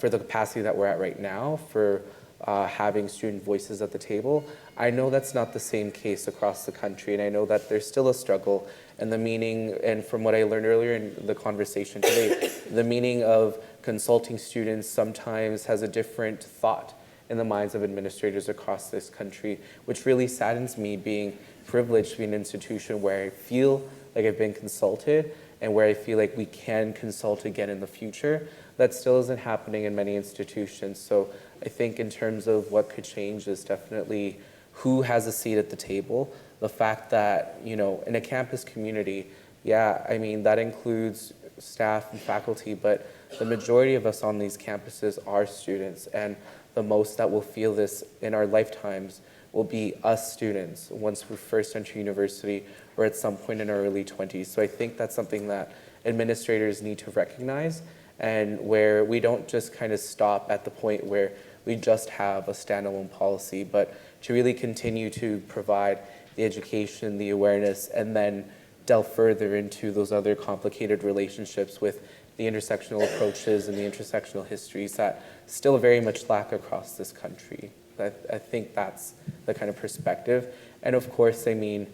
for the capacity that we're at right now, for having student voices at the table, I know that's not the same case across the country, and I know that there's still a struggle. And the meaning, and from what I learned earlier in the conversation today, the meaning of consulting students sometimes has a different thought in the minds of administrators across this country, which really saddens me, being privileged to be in an institution where I feel like I've been consulted, and where I feel like we can consult again in the future. That still isn't happening in many institutions. So I think in terms of what could change is definitely who has a seat at the table. The fact that, you know, in a campus community, yeah, I mean, that includes staff and faculty, but the majority of us on these campuses are students, and the most that will feel this in our lifetimes will be us students once we first enter university, or at some point in our early 20s. So I think that's something that administrators need to recognize, and where we don't just kind of stop at the point where we just have a standalone policy, but to really continue to provide the education, the awareness, and then delve further into those other complicated relationships with the intersectional approaches and the intersectional histories that still very much lack across this country. I think that's the kind of perspective. And of course, I mean,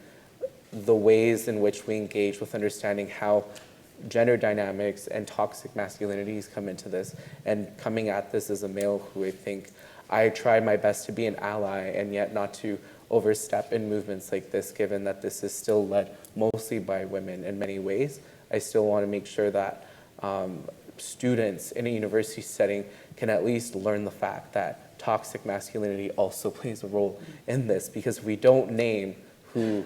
the ways in which we engage with understanding how gender dynamics and toxic masculinities come into this, and coming at this as a male who I think I try my best to be an ally, and yet not to overstep in movements like this, given that this is still led mostly by women in many ways. I still want to make sure that students in a university setting can at least learn the fact that toxic masculinity also plays a role in this, because we don't name who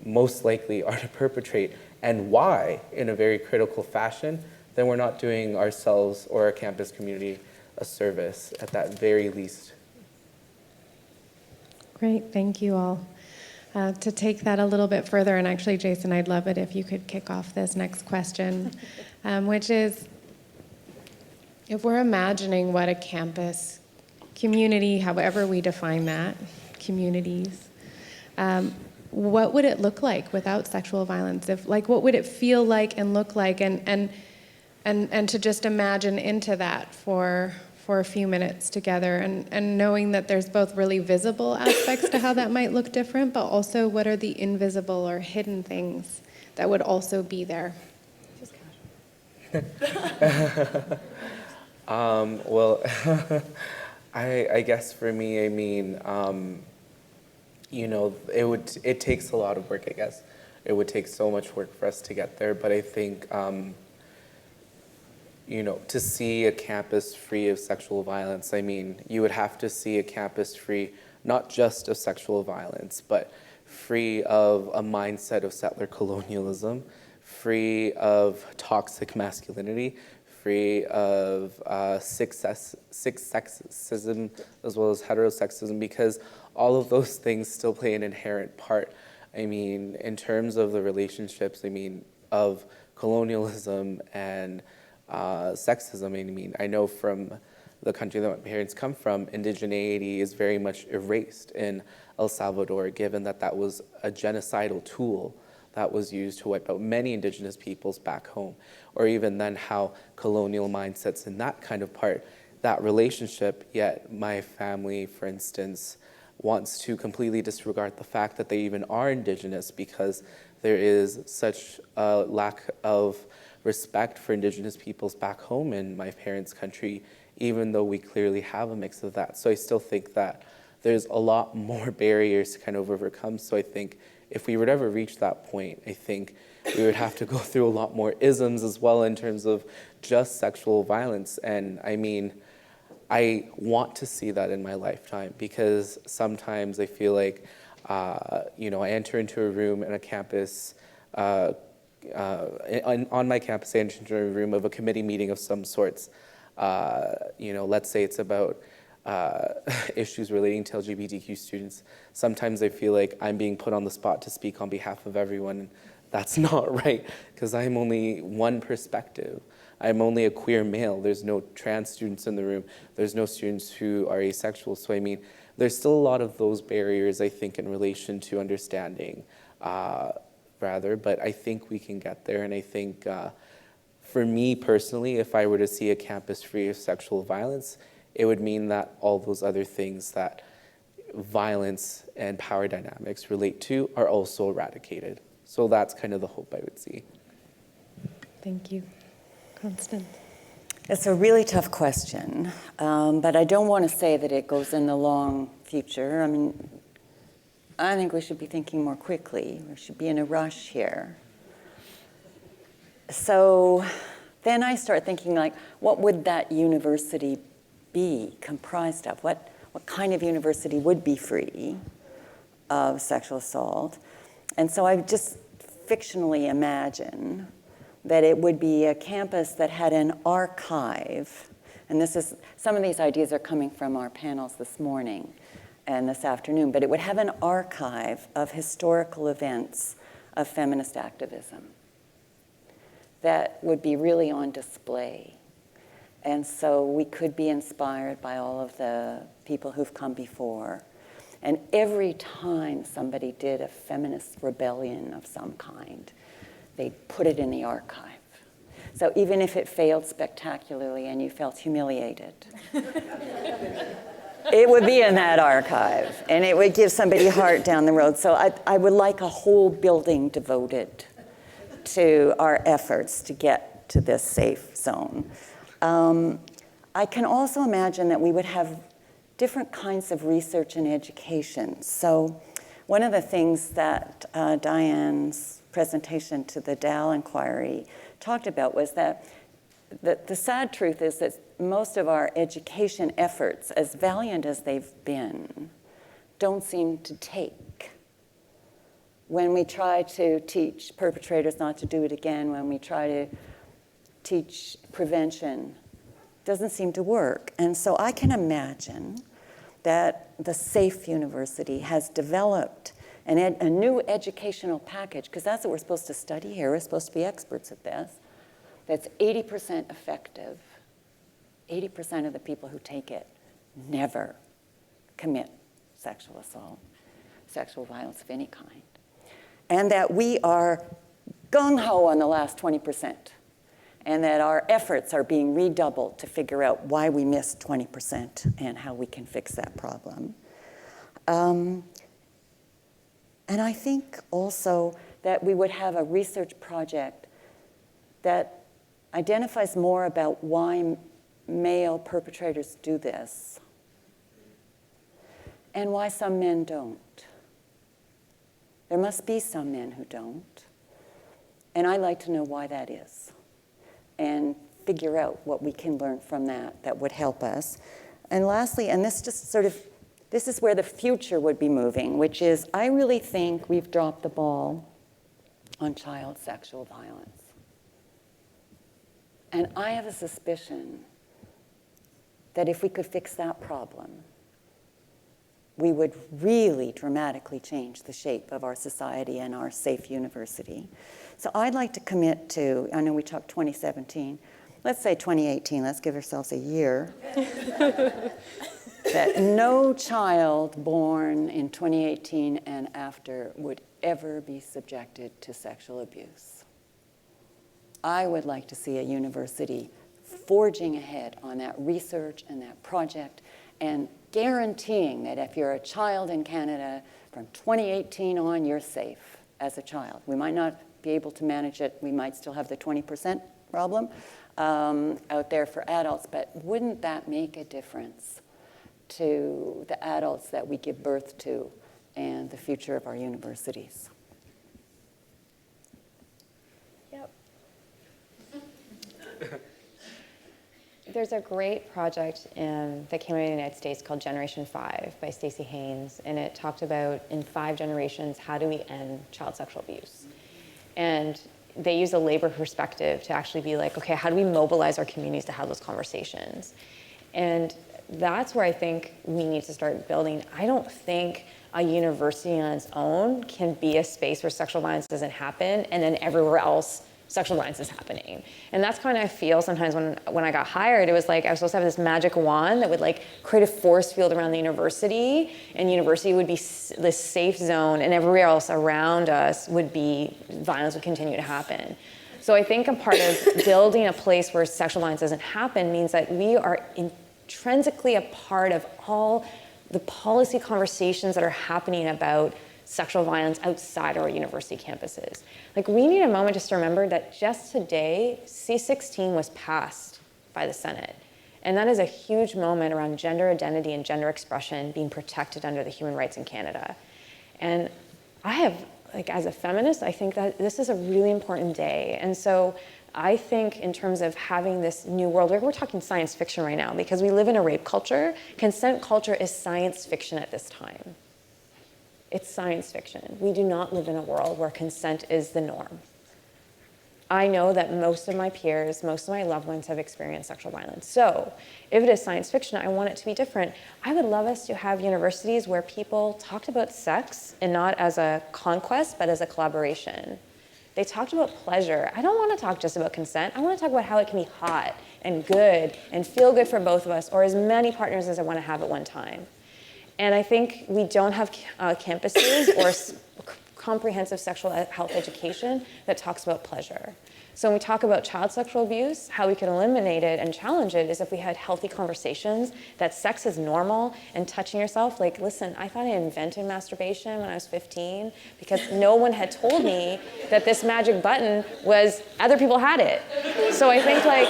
most likely are to perpetrate and why in a very critical fashion, then we're not doing ourselves or our campus community a service at that very least. Great, thank you all. To take that a little bit further, and actually, Jason, I'd love it if you could kick off this next question, which is, if we're imagining what a campus community, however we define that, communities, what would it look like without sexual violence? If, like, what would it feel like and look like? And to just imagine into that for a few minutes together, and knowing that there's both really visible aspects to how that might look different, but also what are the invisible or hidden things that would also be there. Well, I guess for me, I mean, it takes a lot of work, I guess. It would take so much work for us to get there, but I think, to see a campus free of sexual violence, I mean, you would have to see a campus free not just of sexual violence, but free of a mindset of settler colonialism, free of toxic masculinity, free of sexism as well as heterosexism, because all of those things still play an inherent part. I mean, in terms of the relationships, I mean, of colonialism and sexism, I mean, I know from the country that my parents come from, indigeneity is very much erased in El Salvador, given that that was a genocidal tool that was used to wipe out many indigenous peoples back home, or even then how colonial mindsets in that kind of part, that relationship, yet my family, for instance, wants to completely disregard the fact that they even are indigenous, because there is such a lack of respect for indigenous peoples back home in my parents' country, even though we clearly have a mix of that. So I still think that there's a lot more barriers to kind of overcome. So I think if we would ever reach that point, I think we would have to go through a lot more isms as well in terms of just sexual violence. And I mean, I want to see that in my lifetime, because sometimes I feel like, I enter into a room in a campus, on my campus, I enter into a room of a committee meeting of some sorts. Let's say it's about issues relating to LGBTQ students. Sometimes I feel like I'm being put on the spot to speak on behalf of everyone. That's not right, because I'm only one perspective. I'm only a queer male. There's no trans students in the room. There's no students who are asexual. So I mean, there's still a lot of those barriers, I think, in relation to understanding, but I think we can get there. And I think for me personally, if I were to see a campus free of sexual violence, it would mean that all those other things that violence and power dynamics relate to are also eradicated. So that's kind of the hope I would see. Thank you. Constance. It's a really tough question, but I don't want to say that it goes in the long future. I mean, I think we should be thinking more quickly. We should be in a rush here. So then I start thinking, like, what would that university be comprised of? What kind of university would be free of sexual assault? And so I just fictionally imagine that it would be a campus that had an archive. And some of these ideas are coming from our panels this morning and this afternoon, but it would have an archive of historical events of feminist activism that would be really on display. And so we could be inspired by all of the people who've come before. And every time somebody did a feminist rebellion of some kind, they put it in the archive. So even if it failed spectacularly and you felt humiliated, it would be in that archive, and it would give somebody heart down the road. So I would like a whole building devoted to our efforts to get to this safe zone. I can also imagine that we would have different kinds of research and education. So one of the things that Diane's presentation to the Dow inquiry talked about was that the sad truth is that most of our education efforts, as valiant as they've been, don't seem to take. When we try to teach perpetrators not to do it again, when we try to teach prevention, it doesn't seem to work. And so I can imagine that the SAFE University has developed a new educational package, because that's what we're supposed to study here. We're supposed to be experts at this. That's 80% effective. 80% of the people who take it never commit sexual assault. sexual violence of any kind. And that we are gung-ho on the last 20%. And that our efforts are being redoubled to figure out why we missed 20% and how we can fix that problem. And I think also that we would have a research project that identifies more about why male perpetrators do this and why some men don't. There must be some men who don't. And I'd like to know why that is and figure out what we can learn from that would help us. And lastly, and this just sort of, this is where the future would be moving, which is I really think we've dropped the ball on child sexual violence. And I have a suspicion that if we could fix that problem, we would really dramatically change the shape of our society and our safe university. So I'd like to commit to, I know we talked 2017, let's say 2018, let's give ourselves a year, that no child born in 2018 and after would ever be subjected to sexual abuse. I would like to see a university forging ahead on that research and that project and guaranteeing that if you're a child in Canada from 2018 on, you're safe as a child. We might not be able to manage it. We might still have the 20% problem out there for adults, but wouldn't that make a difference to the adults that we give birth to and the future of our universities? Yep. There's a great project that came out of the United States called Generation 5 by Stacey Haynes, and it talked about in 5 generations, how do we end child sexual abuse? And they use a labor perspective to actually be like, okay, how do we mobilize our communities to have those conversations? And that's where I think we need to start building. I don't think a university on its own can be a space where sexual violence doesn't happen and then everywhere else sexual violence is happening. And that's kind of I feel sometimes when I got hired, it was like I was supposed to have this magic wand that would like create a force field around the university, and university would be this safe zone, and everywhere else around us would be, violence would continue to happen. So I think a part of building a place where sexual violence doesn't happen means that we are intrinsically a part of all the policy conversations that are happening about sexual violence outside our university campuses. Like, we need a moment just to remember that just today, C-16 was passed by the Senate. And that is a huge moment around gender identity and gender expression being protected under the human rights in Canada. And I have, like, as a feminist, I think that this is a really important day. And so I think in terms of having this new world, we're talking science fiction right now because we live in a rape culture. Consent culture is science fiction at this time. It's science fiction. We do not live in a world where consent is the norm. I know that most of my peers, most of my loved ones have experienced sexual violence. So if it is science fiction, I want it to be different. I would love us to have universities where people talked about sex and not as a conquest, but as a collaboration. They talked about pleasure. I don't want to talk just about consent. I want to talk about how it can be hot and good and feel good for both of us, or as many partners as I want to have at one time. And I think we don't have campuses or comprehensive sexual health education that talks about pleasure. So when we talk about child sexual abuse, how we can eliminate it and challenge it is if we had healthy conversations that sex is normal and touching yourself. Like, listen, I thought I invented masturbation when I was 15 because no one had told me that this magic button was, other people had it. So I think, like,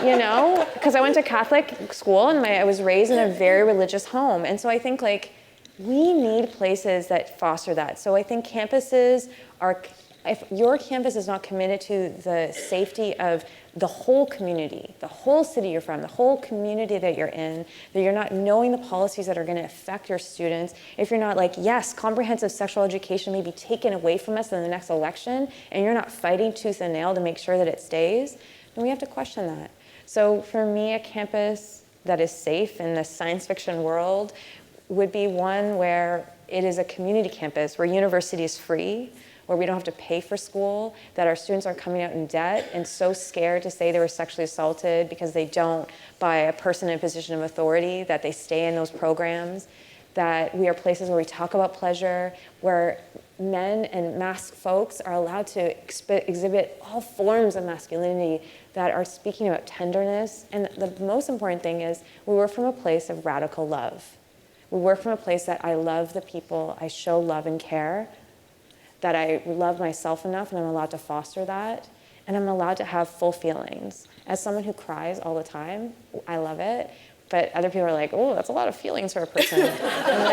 you know, because I went to Catholic school and I was raised in a very religious home. And so I think, like, we need places that foster that. So I think campuses are, if your campus is not committed to the safety of the whole community, the whole city you're from, the whole community that you're in, that you're not knowing the policies that are going to affect your students, if you're not like, yes, comprehensive sexual education may be taken away from us in the next election, and you're not fighting tooth and nail to make sure that it stays, then we have to question that. So for me, a campus that is safe in the science fiction world would be one where it is a community campus, where university is free, where we don't have to pay for school, that our students aren't coming out in debt and so scared to say they were sexually assaulted because they don't by a person in a position of authority, that they stay in those programs. that we are places where we talk about pleasure, where men and masked folks are allowed to exhibit all forms of masculinity that are speaking about tenderness. And the most important thing is we work from a place of radical love. We work from a place that I love the people, I show love and care, that I love myself enough and I'm allowed to foster that, and I'm allowed to have full feelings. As someone who cries all the time, I love it, but other people are like, oh, that's a lot of feelings for a person. And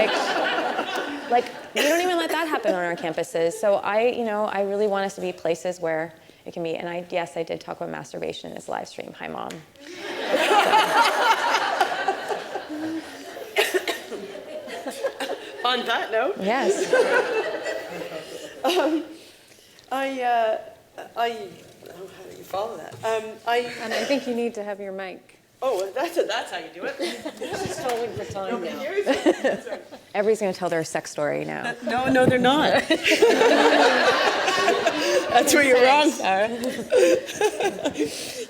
like, we don't even let that happen on our campuses. So I really want us to be places where it can be, and yes, I did talk about masturbation in this live stream. Hi, Mom. On that note. Yes. How do you follow that? And I think you need to have your mic. Oh, that's how you do it. She's stalling for time now. Everybody's going to tell their sex story now. No, they're not. That's where you're wrong, Sarah.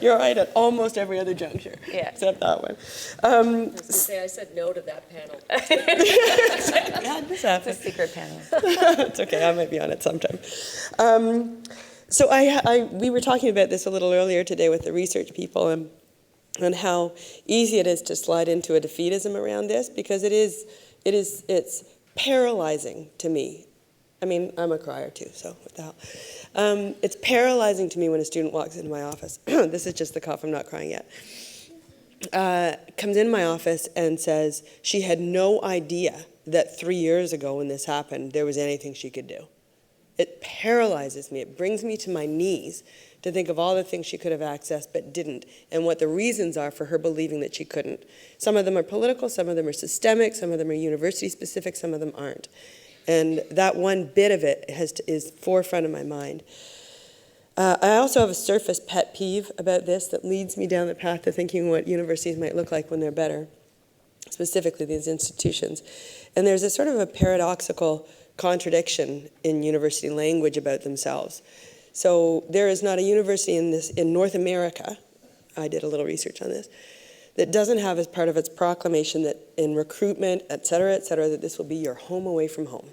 You're right at almost every other juncture, except that one. I was going to say, I said no to that panel. Yeah, this happens. It's a secret panel. It's okay, I might be on it sometime. So we were talking about this a little earlier today with the research people and how easy it is to slide into a defeatism around this, because it's paralyzing to me. I mean, I'm a crier too, so what the hell. It's paralyzing to me when a student walks into my office. This is just the cough, I'm not crying yet. Comes in my office and says she had no idea that 3 years ago when this happened, there was anything she could do. It paralyzes me. It brings me to my knees to think of all the things she could have accessed but didn't, and what the reasons are for her believing that she couldn't. Some of them are political, some of them are systemic, some of them are university specific, some of them aren't. And that one bit of it is forefront of my mind. I also have a surface pet peeve about this that leads me down the path to thinking what universities might look like when they're better, specifically these institutions. And there's a sort of a paradoxical contradiction in university language about themselves. So there is not a university in North America, I did a little research on this, that doesn't have as part of its proclamation that in recruitment, et cetera, that this will be your home away from home,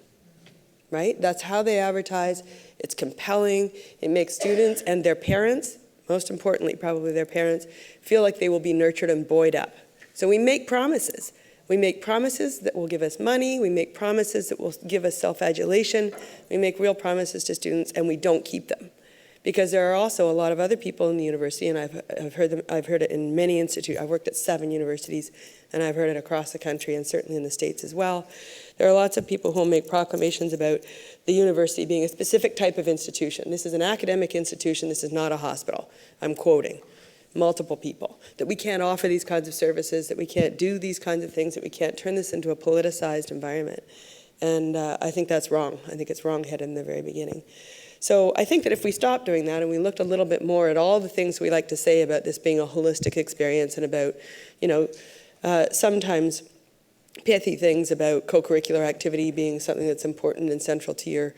right? That's how they advertise. It's compelling. It makes students and their parents, most importantly probably their parents, feel like they will be nurtured and buoyed up. So we make promises. We make promises that will give us money. We make promises that will give us self-adulation. We make real promises to students, and we don't keep them. Because there are also a lot of other people in the university, and I've heard it in many institutes. I've worked at 7 universities, and I've heard it across the country and certainly in the States as well. There are lots of people who will make proclamations about the university being a specific type of institution. This is an academic institution. This is not a hospital. I'm quoting multiple people, that we can't offer these kinds of services, that we can't do these kinds of things, that we can't turn this into a politicized environment. And I think that's wrong. I think it's wrong-headed in the very beginning. So I think that if we stopped doing that and we looked a little bit more at all the things we like to say about this being a holistic experience and about, sometimes pithy things about co-curricular activity being something that's important and central to your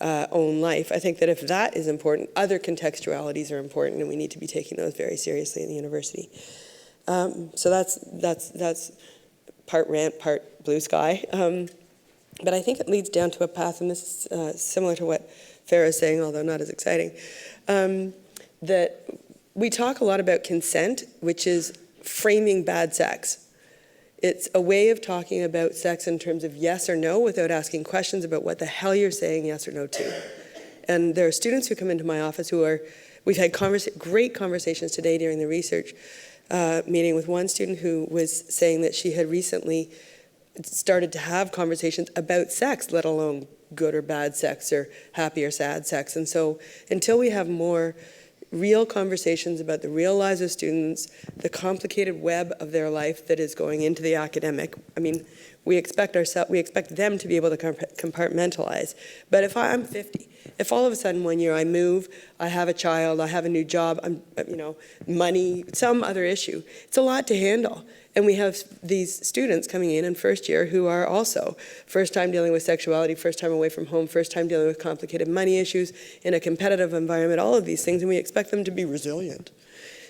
own life. I think that if that is important, other contextualities are important, and we need to be taking those very seriously in the university. So that's part rant, part blue sky. But I think it leads down to a path, and this is similar to what Farrah is saying, although not as exciting, that we talk a lot about consent, which is framing bad sex. It's a way of talking about sex in terms of yes or no without asking questions about what the hell you're saying yes or no to. And there are students who come into my office we've had great conversations today during the research meeting with one student who was saying that she had recently started to have conversations about sex, let alone good or bad sex or happy or sad sex. And so until we have more real conversations about the real lives of students, the complicated web of their life that is going into the academic. I mean, we expect them to be able to compartmentalize. But if I'm 50, if all of a sudden 1 year I move, I have a child, I have a new job, money, some other issue, it's a lot to handle. And we have these students coming in first year who are also first time dealing with sexuality, first time away from home, first time dealing with complicated money issues in a competitive environment, all of these things, and we expect them to be resilient.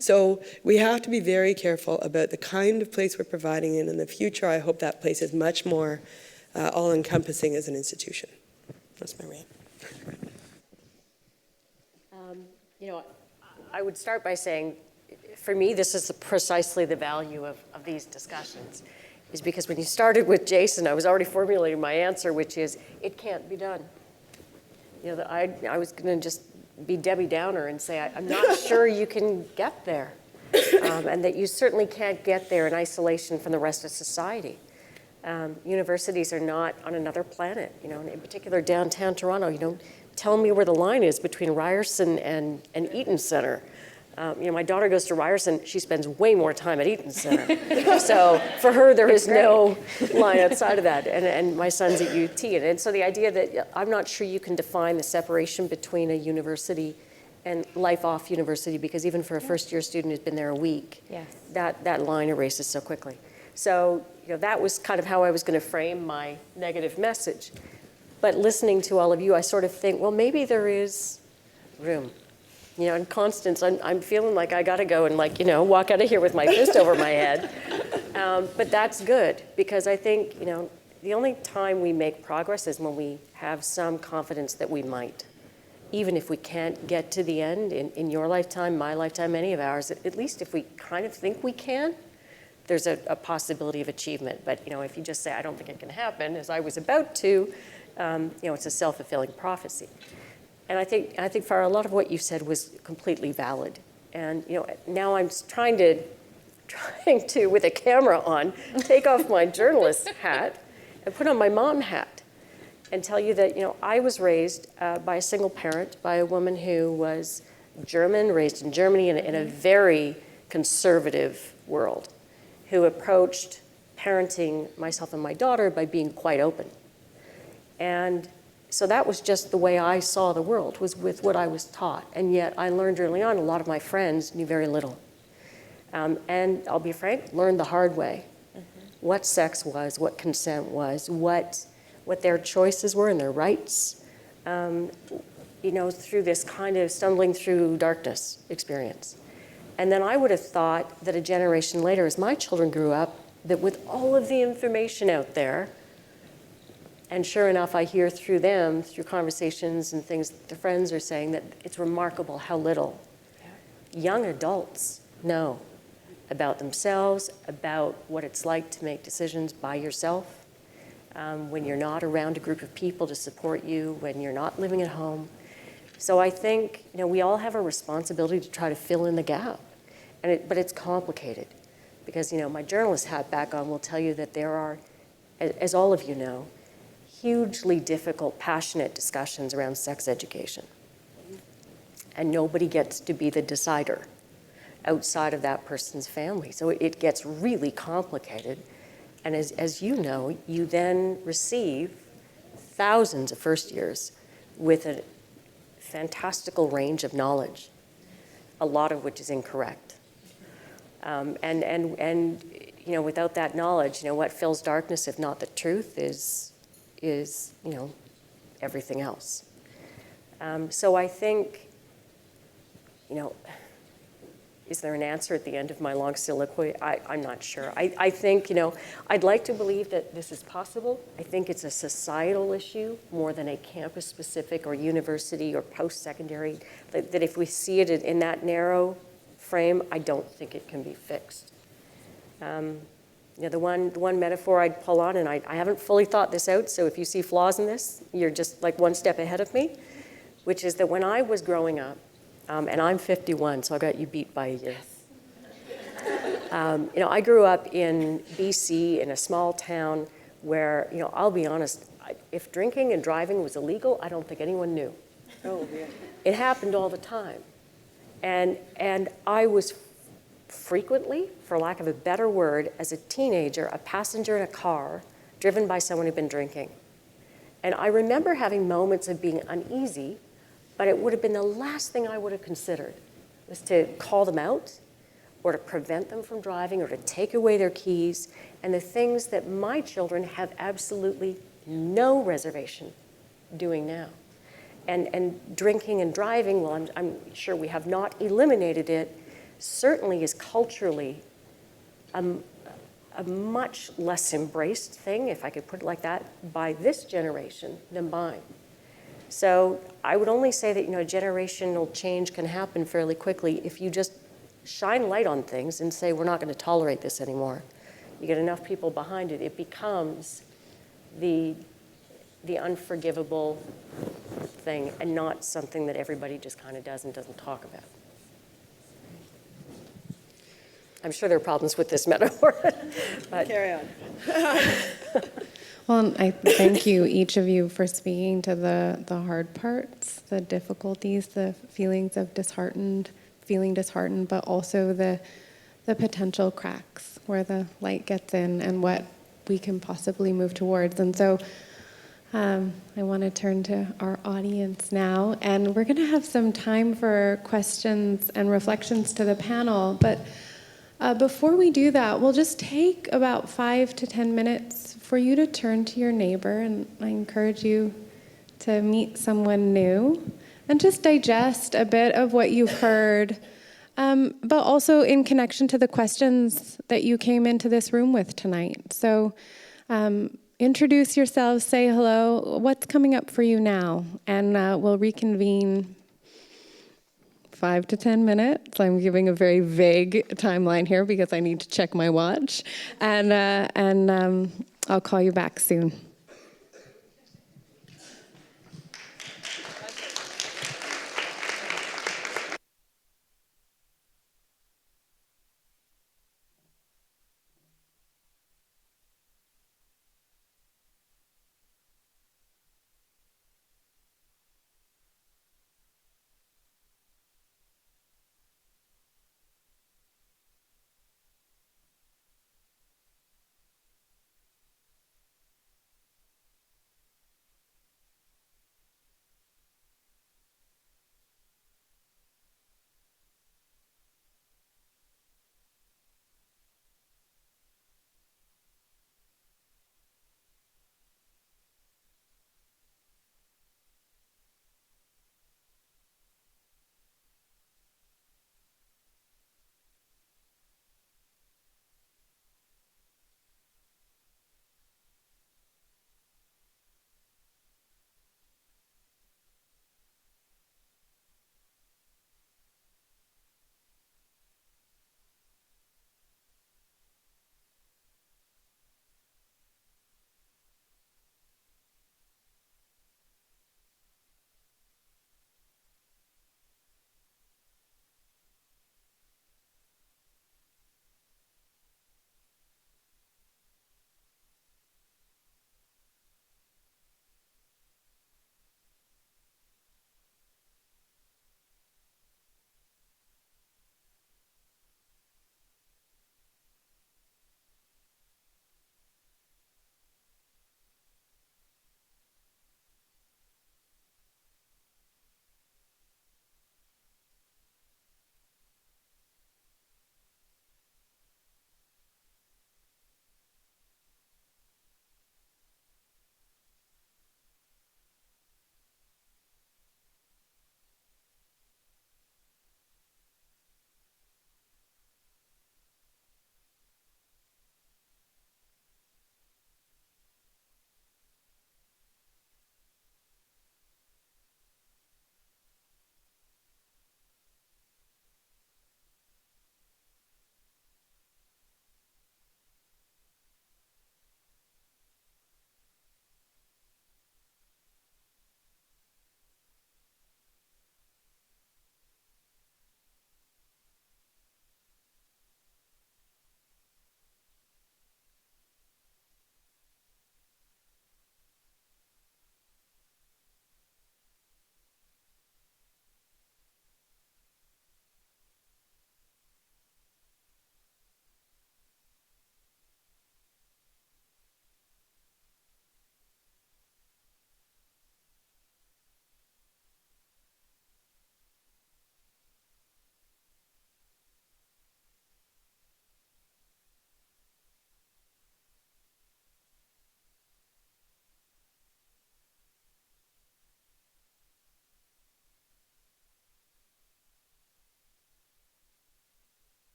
So we have to be very careful about the kind of place we're providing in the future. I hope that place is much more all-encompassing as an institution. That's my rant. You know, I would start by saying, for me, this is precisely the value of these discussions, is because when you started with Jason, I was already formulating my answer, which is, it can't be done. You know, I was going to just be Debbie Downer and say, I'm not sure you can get there, and that you certainly can't get there in isolation from the rest of society. Universities are not on another planet, you know, in particular downtown Toronto. You know, tell me where the line is between Ryerson and Eaton Centre. You know, my daughter goes to Ryerson. She spends way more time at Eaton Centre. So for her, there is no line outside of that. And my son's at UT. And so the idea that I'm not sure you can define the separation between a university and life off university, because even for a first-year student who's been there a week, Yes. that line erases so quickly. So, you know, that was kind of how I was going to frame my negative message. But listening to all of you, I sort of think, well, maybe there is room. You know, and Constance, I'm feeling like I got to go and, like, you know, walk out of here with my fist over my head. But that's good, because I think, you know, the only time we make progress is when we have some confidence that we might. Even if we can't get to the end in your lifetime, my lifetime, any of ours, at least if we kind of think we can, there's a possibility of achievement. But, you know, if you just say, I don't think it can happen, as I was about to, you know, it's a self-fulfilling prophecy. And I think, Farrah, a lot of what you said was completely valid. And, you know, now I'm trying to, with a camera on, take off my journalist hat and put on my mom hat and tell you that, you know, I was raised by a single parent, by a woman who was German, raised in Germany in a very conservative world, who approached parenting myself and my daughter by being quite open. And so that was just the way I saw the world, was with what I was taught. And yet I learned early on, a lot of my friends knew very little. And I'll be frank, learned the hard way. What sex was, what consent was, what their choices were and their rights, you know, through this kind of stumbling through darkness experience. And then I would have thought that a generation later, as my children grew up, that with all of the information out there, and sure enough, I hear through them, through conversations and things that their friends are saying, that it's remarkable how little young adults know about themselves, about what it's like to make decisions by yourself, when you're not around a group of people to support you, when you're not living at home. So I think, you know, we all have a responsibility to try to fill in the gap, but it's complicated, because, you know, my journalist hat back on will tell you that there are, as all of you know, hugely difficult, passionate discussions around sex education. And nobody gets to be the decider outside of that person's family. So it gets really complicated. And as you know, you then receive thousands of first years with a fantastical range of knowledge, a lot of which is incorrect. And you know, without that knowledge, you know, what fills darkness, if not the truth, is you know, everything else. So I think, you know, is there an answer at the end of my long soliloquy? I'm not sure. I think, you know, I'd like to believe that this is possible. I think it's a societal issue more than a campus-specific or university or post-secondary, that if we see it in that narrow frame, I don't think it can be fixed. You know, the one metaphor I'd pull on, and I haven't fully thought this out, so if you see flaws in this, you're just like one step ahead of me, which is that when I was growing up, and I'm 51, so I got you beat by a year. You know, I grew up in BC in a small town where, you know, I'll be honest, if drinking and driving was illegal, I don't think anyone knew. Oh, yeah. It happened all the time. And I was frequently, for lack of a better word, as a teenager, a passenger in a car driven by someone who'd been drinking. And I remember having moments of being uneasy, but it would have been the last thing I would have considered, was to call them out or to prevent them from driving or to take away their keys, and the things that my children have absolutely no reservation doing now. And drinking and driving, well, I'm sure we have not eliminated it, certainly is culturally a a much less embraced thing, if I could put it like that, by this generation than mine. So I would only say that, you know, generational change can happen fairly quickly if you just shine light on things and say, we're not going to tolerate this anymore. You get enough people behind it, it becomes the unforgivable thing and not something that everybody just kind of does and doesn't talk about. I'm sure there are problems with this metaphor. But Carry on. Well, I thank you, each of you, for speaking to the hard parts, the difficulties, the feelings of feeling disheartened, but also the potential cracks where the light gets in and what we can possibly move towards. And so I want to turn to our audience now, and we're going to have some time for questions and reflections to the panel. But before we do that, we'll just take about 5 to 10 minutes for you to turn to your neighbor, and I encourage you to meet someone new and just digest a bit of what you've heard, but also in connection to the questions that you came into this room with tonight. So introduce yourselves, say hello. What's coming up for you now? And we'll reconvene 5 to 10 minutes. I'm giving a very vague timeline here because I need to check my watch. And I'll call you back soon.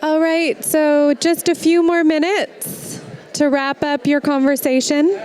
All right, so just a few more minutes to wrap up your conversation.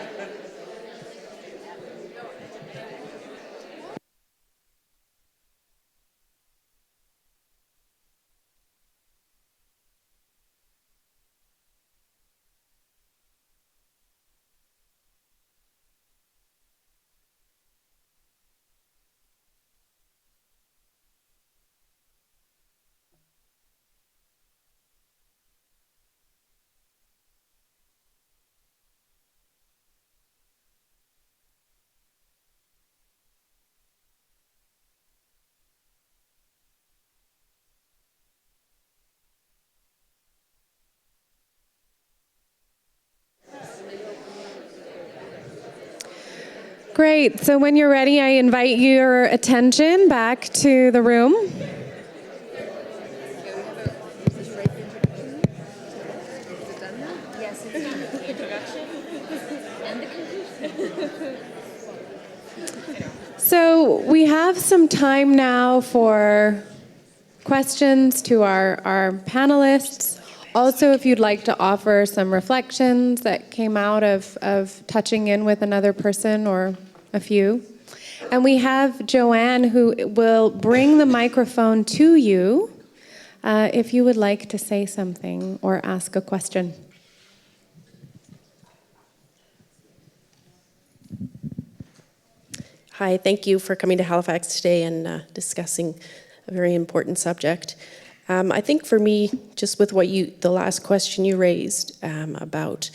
Great. So when you're ready, I invite your attention back to the room. Yes, it's done. The introduction and the conclusion. So we have some time now for questions to our panelists. Also, if you'd like to offer some reflections that came out of touching in with another person or a few. And we have Joanne who will bring the microphone to you if you would like to say something or ask a question. Hi, thank you for coming to Halifax today and discussing a very important subject. I think for me, just with the last question you raised about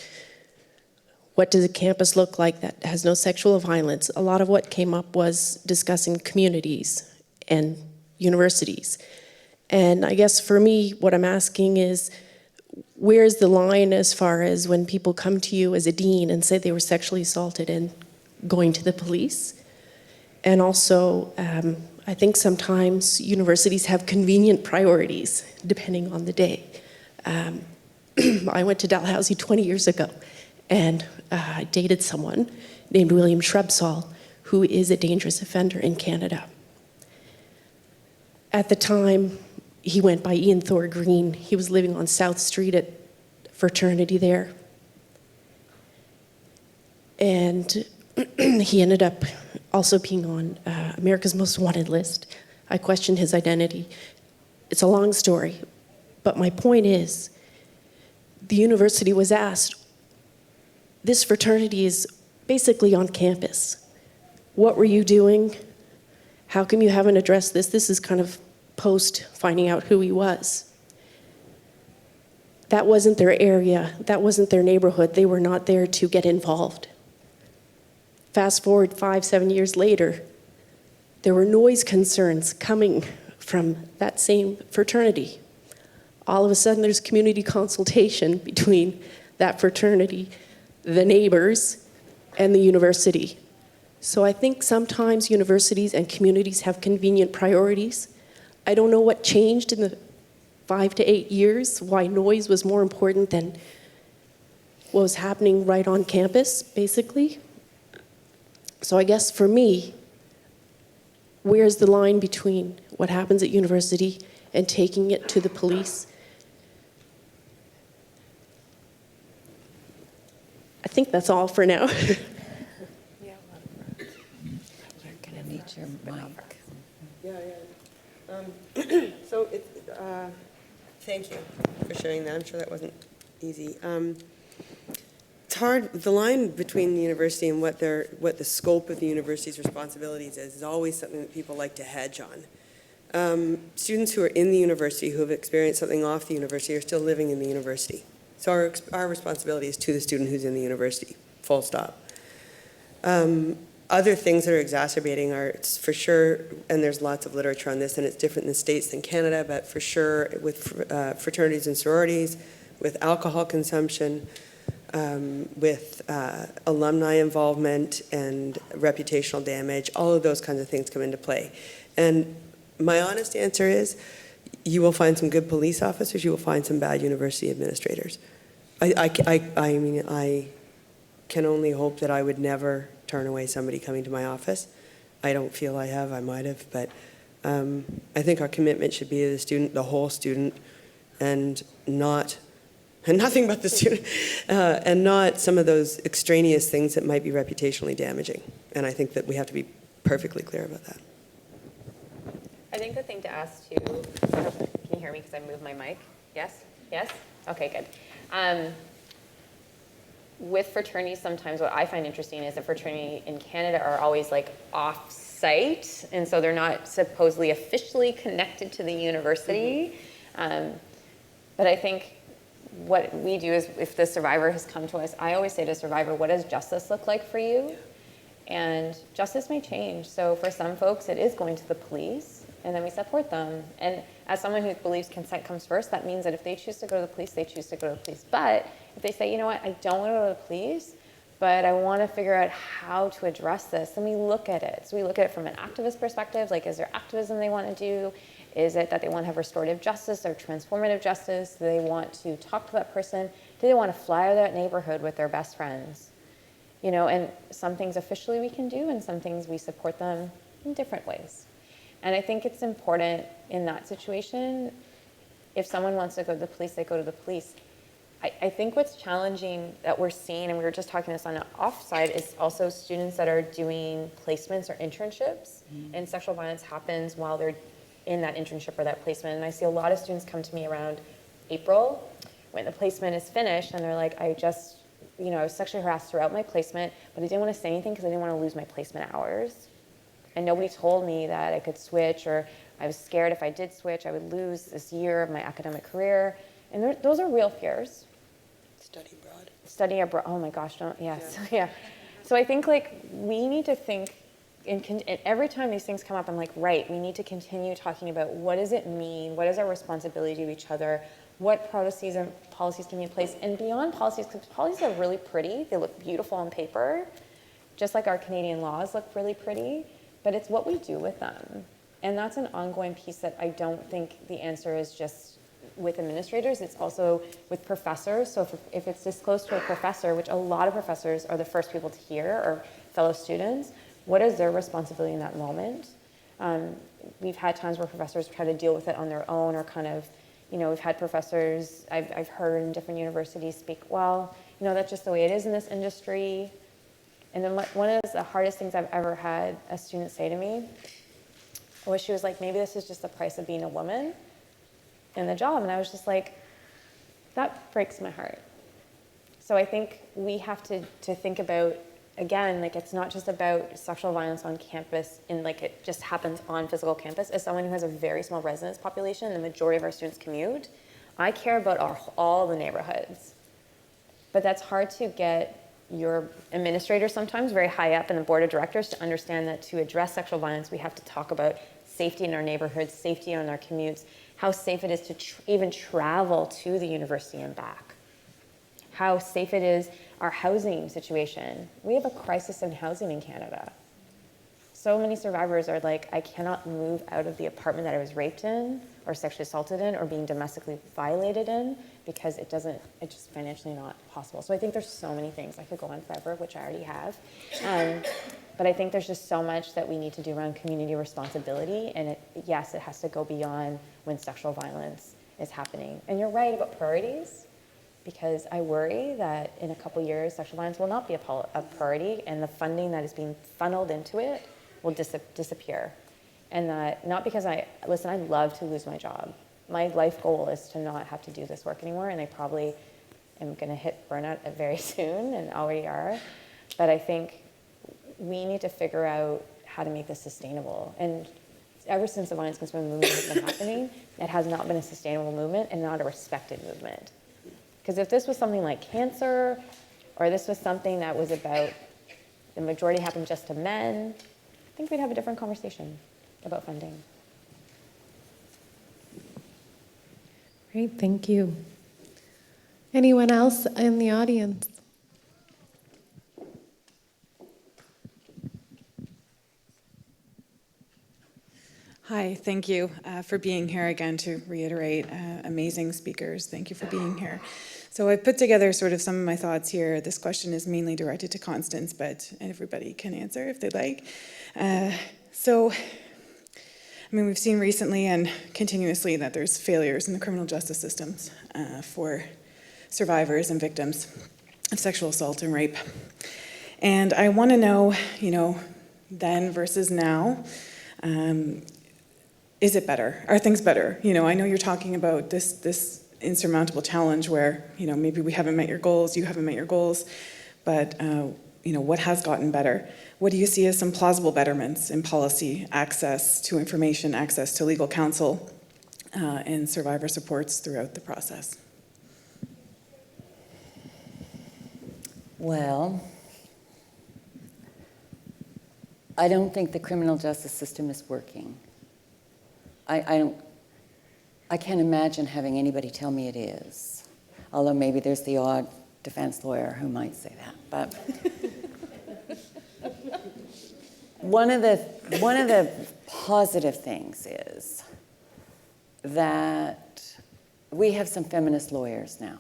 what does a campus look like that has no sexual violence, a lot of what came up was discussing communities and universities. And I guess for me, what I'm asking is, where's the line as far as when people come to you as a dean and say they were sexually assaulted and going to the police? And also, I think sometimes universities have convenient priorities depending on the day. I went to Dalhousie 20 years ago and I dated someone named William Shrubsall, who is a dangerous offender in Canada. At the time, he went by Ian Thor Green. He was living on South Street at Fraternity there. And he ended up also being on America's Most Wanted list. I questioned his identity. It's a long story, but my point is, the university was asked, this fraternity is basically on campus. What were you doing? How come you haven't addressed this? This is kind of post finding out who he was. That wasn't their area. That wasn't their neighborhood. They were not there to get involved. Fast forward 5-7 years later, there were noise concerns coming from that same fraternity. All of a sudden, there's community consultation between that fraternity, the neighbors, and the university. So I think sometimes universities and communities have convenient priorities. I don't know what changed in the 5 to 8 years, why noise was more important than what was happening right on campus, basically. So I guess for me, where's the line between what happens at university and taking it to the police? I think that's all for now. You're gonna need your mic. So thank you for sharing that. I'm sure that wasn't easy. It's hard. The line between the university and what the scope of the university's responsibilities is always something that people like to hedge on. Students who are in the university who have experienced something off the university are still living in the university. So our responsibility is to the student who's in the university, full stop. Other things that are exacerbating are, it's for sure, and there's lots of literature on this, and it's different in the States than Canada, but for sure with fraternities and sororities, with alcohol consumption, with alumni involvement and reputational damage, all of those kinds of things come into play. And my honest answer is, you will find some good police officers, you will find some bad university administrators. I mean, I can only hope that I would never turn away somebody coming to my office. I don't feel I have, I might have, but I think our commitment should be to the student, the whole student, and nothing but the student, and not some of those extraneous things that might be reputationally damaging. And I think that we have to be perfectly clear about that. I think the thing to ask too, can you hear me because I moved my mic? Yes? Yes? Okay, good. With fraternities, sometimes what I find interesting is that fraternity in Canada are always like off-site, and so they're not supposedly officially connected to the university. But I think what we do is, if the survivor has come to us, I always say to a survivor, what does justice look like for you? And justice may change. So for some folks, it is going to the police, and then we support them. And as someone who believes consent comes first, that means that if they choose to go to the police, they choose to go to the police. But if they say, you know what, I don't want to go to the police, but I want to figure out how to address this, then we look at it. So we look at it from an activist perspective, like, is there activism they want to do? Is it that they want to have restorative justice or transformative justice? Do they want to talk to that person? Do they want to fly out of that neighborhood with their best friends? You know, and some things officially we can do, and some things we support them in different ways. And I think it's important in that situation, if someone wants to go to the police, they go to the police. I think what's challenging that we're seeing, and we were just talking this on the offside, is also students that are doing placements or internships, and sexual violence happens while they're in that internship or that placement. And I see a lot of students come to me around April when the placement is finished, and they're like, I was sexually harassed throughout my placement, but I didn't want to say anything because I didn't want to lose my placement hours. And nobody told me that I could switch, or I was scared if I did switch, I would lose this year of my academic career. And those are real fears. Study abroad. Oh my gosh, yes. Yeah. So I think like we need to think, and every time these things come up, I'm like, right, we need to continue talking about what does it mean? What is our responsibility to each other? What policies can be in place? And beyond policies, because policies are really pretty. They look beautiful on paper, just like our Canadian laws look really pretty, but it's what we do with them. And that's an ongoing piece that I don't think the answer is just with administrators, it's also with professors. So if it's disclosed to a professor, which a lot of professors are the first people to hear, or fellow students, what is their responsibility in that moment? We've had times where professors try to deal with it on their own, or kind of, we've had professors, I've heard in different universities speak, well, that's just the way it is in this industry. And then one of the hardest things I've ever had a student say to me was, she was like, maybe this is just the price of being a woman in the job. And I was just like, that breaks my heart. So I think we have to think about, again, like, it's not just about sexual violence on campus and like it just happens on physical campus. As someone who has a very small residence population, and the majority of our students commute, I care about all the neighborhoods. But that's hard to get your administrators sometimes very high up in the board of directors to understand that to address sexual violence, we have to talk about safety in our neighborhoods, safety on our commutes, how safe it is to even travel to the university and back, how safe it is, our housing situation. We have a crisis in housing in Canada. So many survivors are like, I cannot move out of the apartment that I was raped in, or sexually assaulted in, or being domestically violated in, because it's just financially not possible. So I think there's so many things. I could go on forever, which I already have. But I think there's just so much that we need to do around community responsibility. And yes, it has to go beyond when sexual violence is happening. And you're right about priorities, because I worry that in a couple years, sexual violence will not be a priority, and the funding that is being funneled into it will disappear. And that, not because I'd love to lose my job. My life goal is to not have to do this work anymore, and I probably am gonna hit burnout very soon, and already are. But I think we need to figure out how to make this sustainable. And ever since the violence against women movement has been happening, it has not been a sustainable movement and not a respected movement. Because if this was something like cancer, or this was something that was about the majority happened just to men, I think we'd have a different conversation about funding. Great, thank you. Anyone else in the audience? Hi, thank you for being here again. To reiterate, amazing speakers, thank you for being here. So I put together sort of some of my thoughts here. This question is mainly directed to Constance, but everybody can answer if they'd like. So I mean, we've seen recently and continuously that there's failures in the criminal justice systems for survivors and victims of sexual assault and rape. And I want to know, then versus now, is it better? Are things better? I know you're talking about this insurmountable challenge where, maybe we haven't met your goals, you haven't met your goals, but what has gotten better? What do you see as some plausible betterments in policy, access to information, access to legal counsel, and survivor supports throughout the process? Well, I don't think the criminal justice system is working. I can't imagine having anybody tell me it is, although maybe there's the odd defense lawyer who might say that. But one of the positive things is that we have some feminist lawyers now.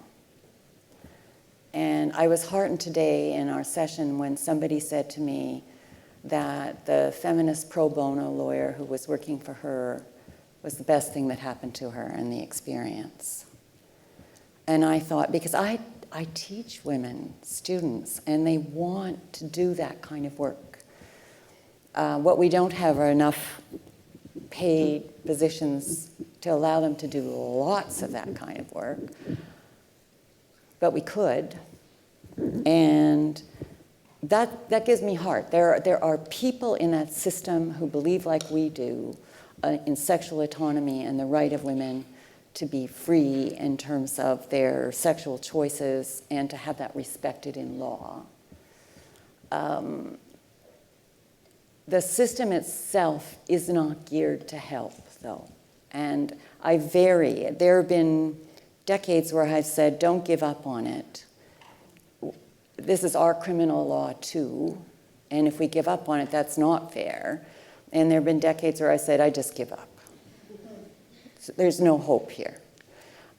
And I was heartened today in our session when somebody said to me that the feminist pro bono lawyer who was working for her was the best thing that happened to her in the experience. And I thought, because I teach women, students, and they want to do that kind of work. What we don't have are enough paid positions to allow them to do lots of that kind of work. But we could, and that gives me heart. There are people in that system who believe like we do in sexual autonomy and the right of women to be free in terms of their sexual choices and to have that respected in law. The system itself is not geared to help, though. And I vary. There have been decades where I've said, don't give up on it. This is our criminal law too, and if we give up on it, that's not fair. And there have been decades where I said, I just give up. So there's no hope here.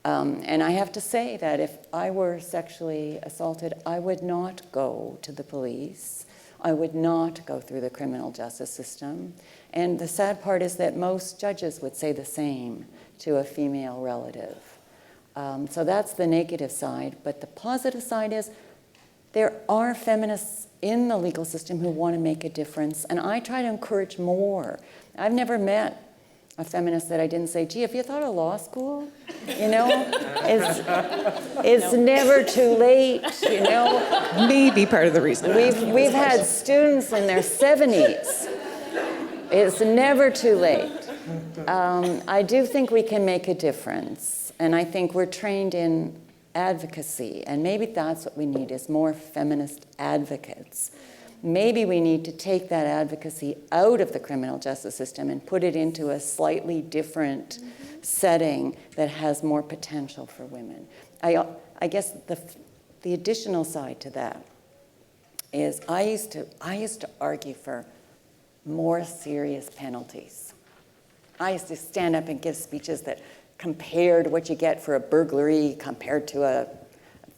And I have to say that if I were sexually assaulted, I would not go to the police. I would not go through the criminal justice system. And the sad part is that most judges would say the same to a female relative. So that's the negative side. But the positive side is there are feminists in the legal system who want to make a difference. And I try to encourage more. I've never met a feminist that I didn't say, gee, have you thought of law school? It's never too late, Maybe part of the reason. We've had students in their 70s. It's never too late. I do think we can make a difference. And I think we're trained in advocacy. And maybe that's what we need is more feminist advocates. Maybe we need to take that advocacy out of the criminal justice system and put it into a slightly different setting that has more potential for women. I guess the additional side to that is I used to argue for more serious penalties. I used to stand up and give speeches that compared what you get for a burglary compared to a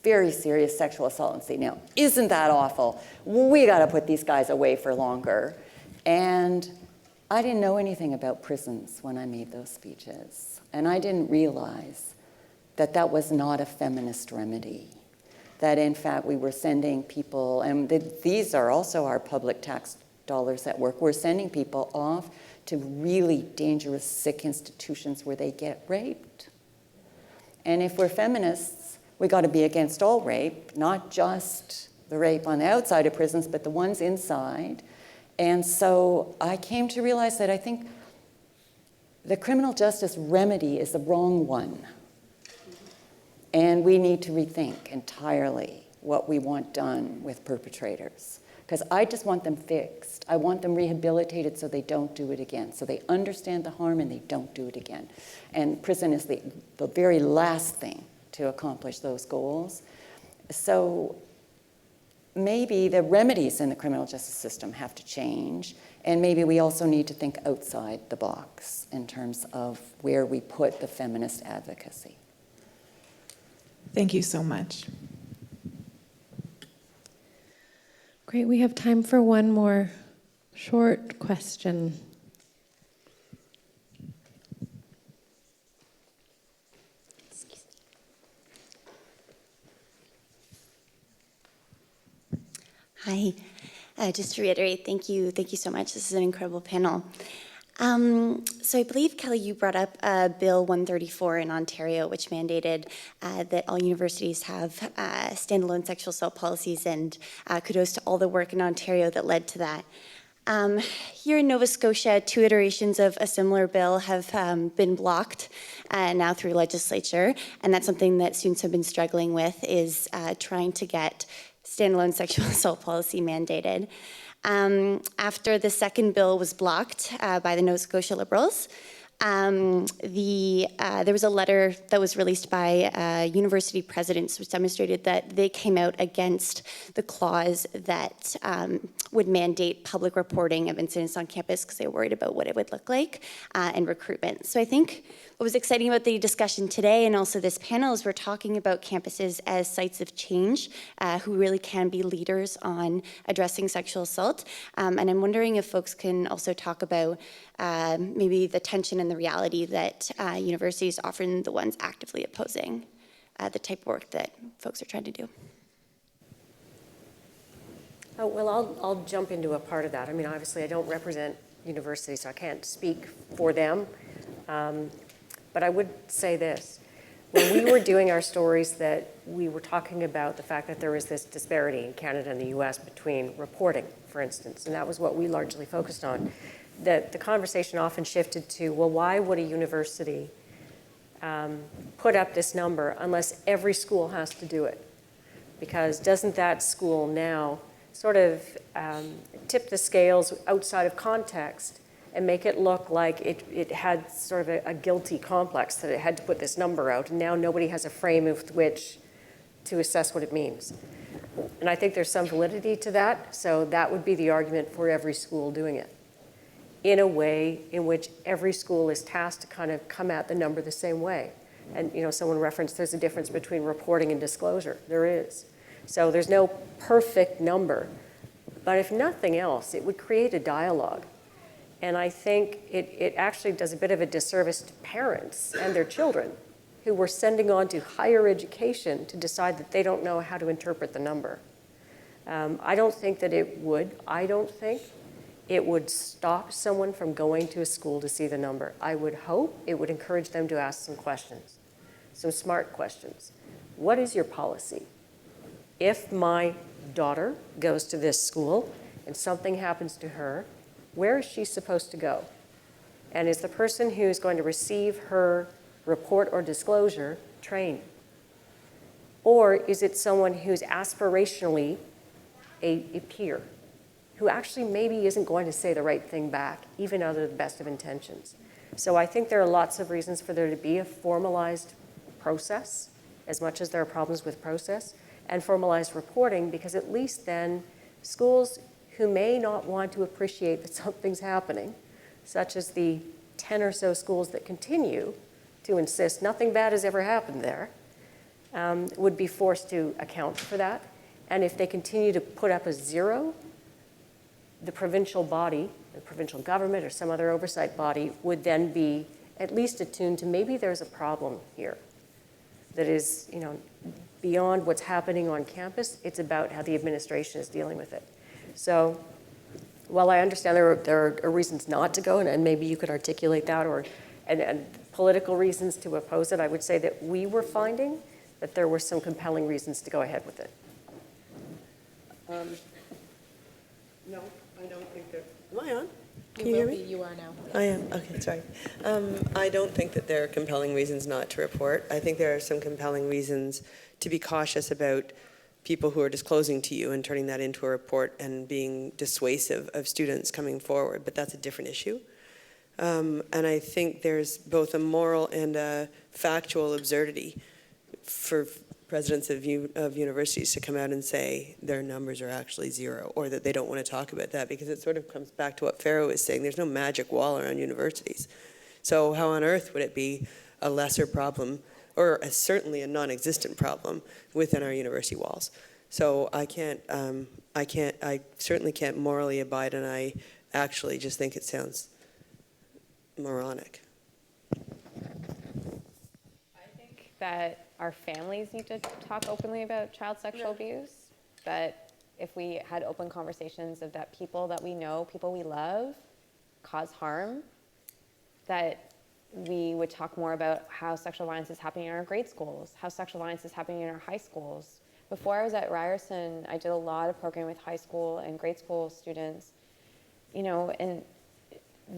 very serious sexual assault and say, now, isn't that awful? We got to put these guys away for longer. And I didn't know anything about prisons when I made those speeches. And I didn't realize that that was not a feminist remedy. That, in fact, we were sending people, and these are also our public tax dollars at work, we're sending people off to really dangerous, sick institutions where they get raped. And if we're feminists, we got to be against all rape, not just the rape on the outside of prisons, but the ones inside. And so I came to realize that I think the criminal justice remedy is the wrong one. And we need to rethink entirely what we want done with perpetrators. Because I just want them fixed. I want them rehabilitated so they don't do it again. So they understand the harm and they don't do it again. And prison is the very last thing to accomplish those goals. So maybe the remedies in the criminal justice system have to change, and maybe we also need to think outside the box in terms of where we put the feminist advocacy. Thank you so much. Great, we have time for one more short question. Hi. Just to reiterate, thank you so much. This is an incredible panel. So I believe, Kelley, you brought up Bill 134 in Ontario, which mandated that all universities have standalone sexual assault policies, and kudos to all the work in Ontario that led to that. Here in Nova Scotia, 2 iterations of a similar bill have been blocked now through legislature, and that's something that students have been struggling with, is trying to get standalone sexual assault policy mandated. After the second bill was blocked by the Nova Scotia Liberals, there was a letter that was released by university presidents which demonstrated that they came out against the clause that would mandate public reporting of incidents on campus because they were worried about what it would look like and recruitment. So I think what was exciting about the discussion today and also this panel is we're talking about campuses as sites of change who really can be leaders on addressing sexual assault. And I'm wondering if folks can also talk about maybe the tension and the reality that universities are often the ones actively opposing the type of work that folks are trying to do. Oh, well, I'll jump into a part of that. I mean, obviously, I don't represent universities, so I can't speak for them. But I would say this. When we were doing our stories, that we were talking about the fact that there is this disparity in Canada and the US between reporting, for instance, and that was what we largely focused on. That the conversation often shifted to, well, why would a university put up this number unless every school has to do it? Because doesn't that school now sort of tip the scales outside of context and make it look like it had sort of a guilty complex that it had to put this number out, and now nobody has a frame with which to assess what it means. And I think there's some validity to that, so that would be the argument for every school doing it, in a way in which every school is tasked to kind of come at the number the same way. And someone referenced there's a difference between reporting and disclosure. There is. So there's no perfect number, but if nothing else, it would create a dialogue. And I think it actually does a bit of a disservice to parents and their children who were sending on to higher education to decide that they don't know how to interpret the number. I don't think that it would. I don't think it would stop someone from going to a school to see the number. I would hope it would encourage them to ask some questions, some smart questions. What is your policy? If my daughter goes to this school and something happens to her, where is she supposed to go? And is the person who's going to receive her report or disclosure trained? Or is it someone who's aspirationally a peer, who actually maybe isn't going to say the right thing back, even under the best of intentions? So I think there are lots of reasons for there to be a formalized process, as much as there are problems with process, and formalized reporting, because at least then schools who may not want to appreciate that something's happening, such as the 10 or so schools that continue to insist nothing bad has ever happened there, would be forced to account for that. And if they continue to put up a 0, the provincial body, the provincial government or some other oversight body would then be at least attuned to maybe there's a problem here that is, beyond what's happening on campus. It's about how the administration is dealing with it. So while I understand there are reasons not to go, and maybe you could articulate that, and political reasons to oppose it, I would say that we were finding that there were some compelling reasons to go ahead with it. No, I don't think that. Am I on? Can you hear me? You are now. I am. Okay, sorry. I don't think that there are compelling reasons not to report. I think there are some compelling reasons to be cautious about people who are disclosing to you and turning that into a report and being dissuasive of students coming forward, but that's a different issue. And I think there's both a moral and a factual absurdity for presidents of universities to come out and say their numbers are actually 0, or that they don't want to talk about that, because it sort of comes back to what Farrah was saying. There's no magic wall around universities. So how on earth would it be a lesser problem, or certainly a non-existent problem within our university walls? So I certainly can't morally abide, and I actually just think it sounds moronic. I think that our families need to talk openly about child sexual abuse, that if we had open conversations of that people that we know, people we love, cause harm, that we would talk more about how sexual violence is happening in our grade schools, how sexual violence is happening in our high schools. Before I was at Ryerson, I did a lot of programming with high school and grade school students, you know, and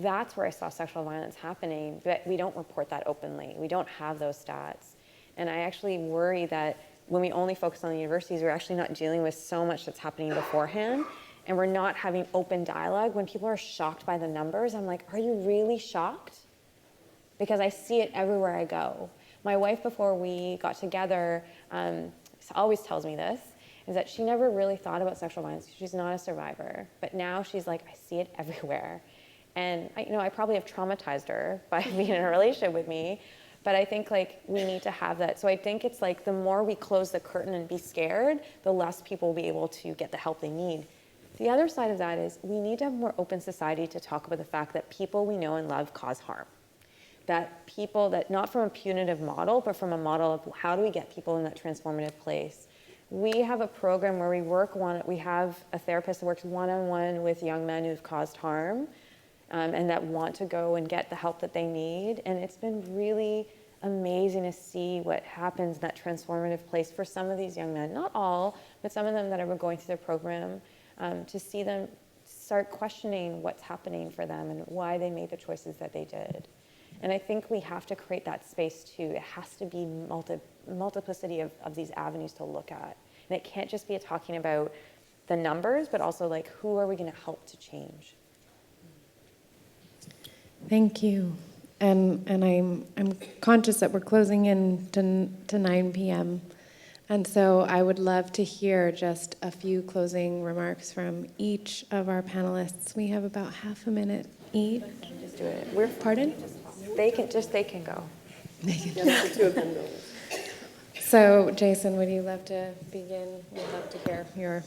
that's where I saw sexual violence happening, but we don't report that openly. We don't have those stats. And I actually worry that when we only focus on the universities, we're actually not dealing with so much that's happening beforehand, and we're not having open dialogue. When people are shocked by the numbers, I'm like, are you really shocked? Because I see it everywhere I go. My wife, before we got together, always tells me this, is that she never really thought about sexual violence. She's not a survivor. But now she's like, I see it everywhere. And I probably have traumatized her by being in a relationship with me. But I think like we need to have that. So I think it's like the more we close the curtain and be scared, the less people will be able to get the help they need. The other side of that is we need to have a more open society to talk about the fact that people we know and love cause harm. That people, that not from a punitive model, but from a model of how do we get people in that transformative place. We have a program where we have a therapist that works one-on-one with young men who've caused harm and that want to go and get the help that they need. And it's been really amazing to see what happens in that transformative place for some of these young men, not all, but some of them that are going through the program, to see them start questioning what's happening for them and why they made the choices that they did. And I think we have to create that space too. It has to be multiplicity of these avenues to look at. And it can't just be talking about the numbers, but also like who are we going to help to change? Thank you. And I'm conscious that we're closing in to 9 p.m. And so I would love to hear just a few closing remarks from each of our panelists. We have about half a minute each. Just do it. Pardon? They can go. So, Jason, would you love to begin? We'd love to hear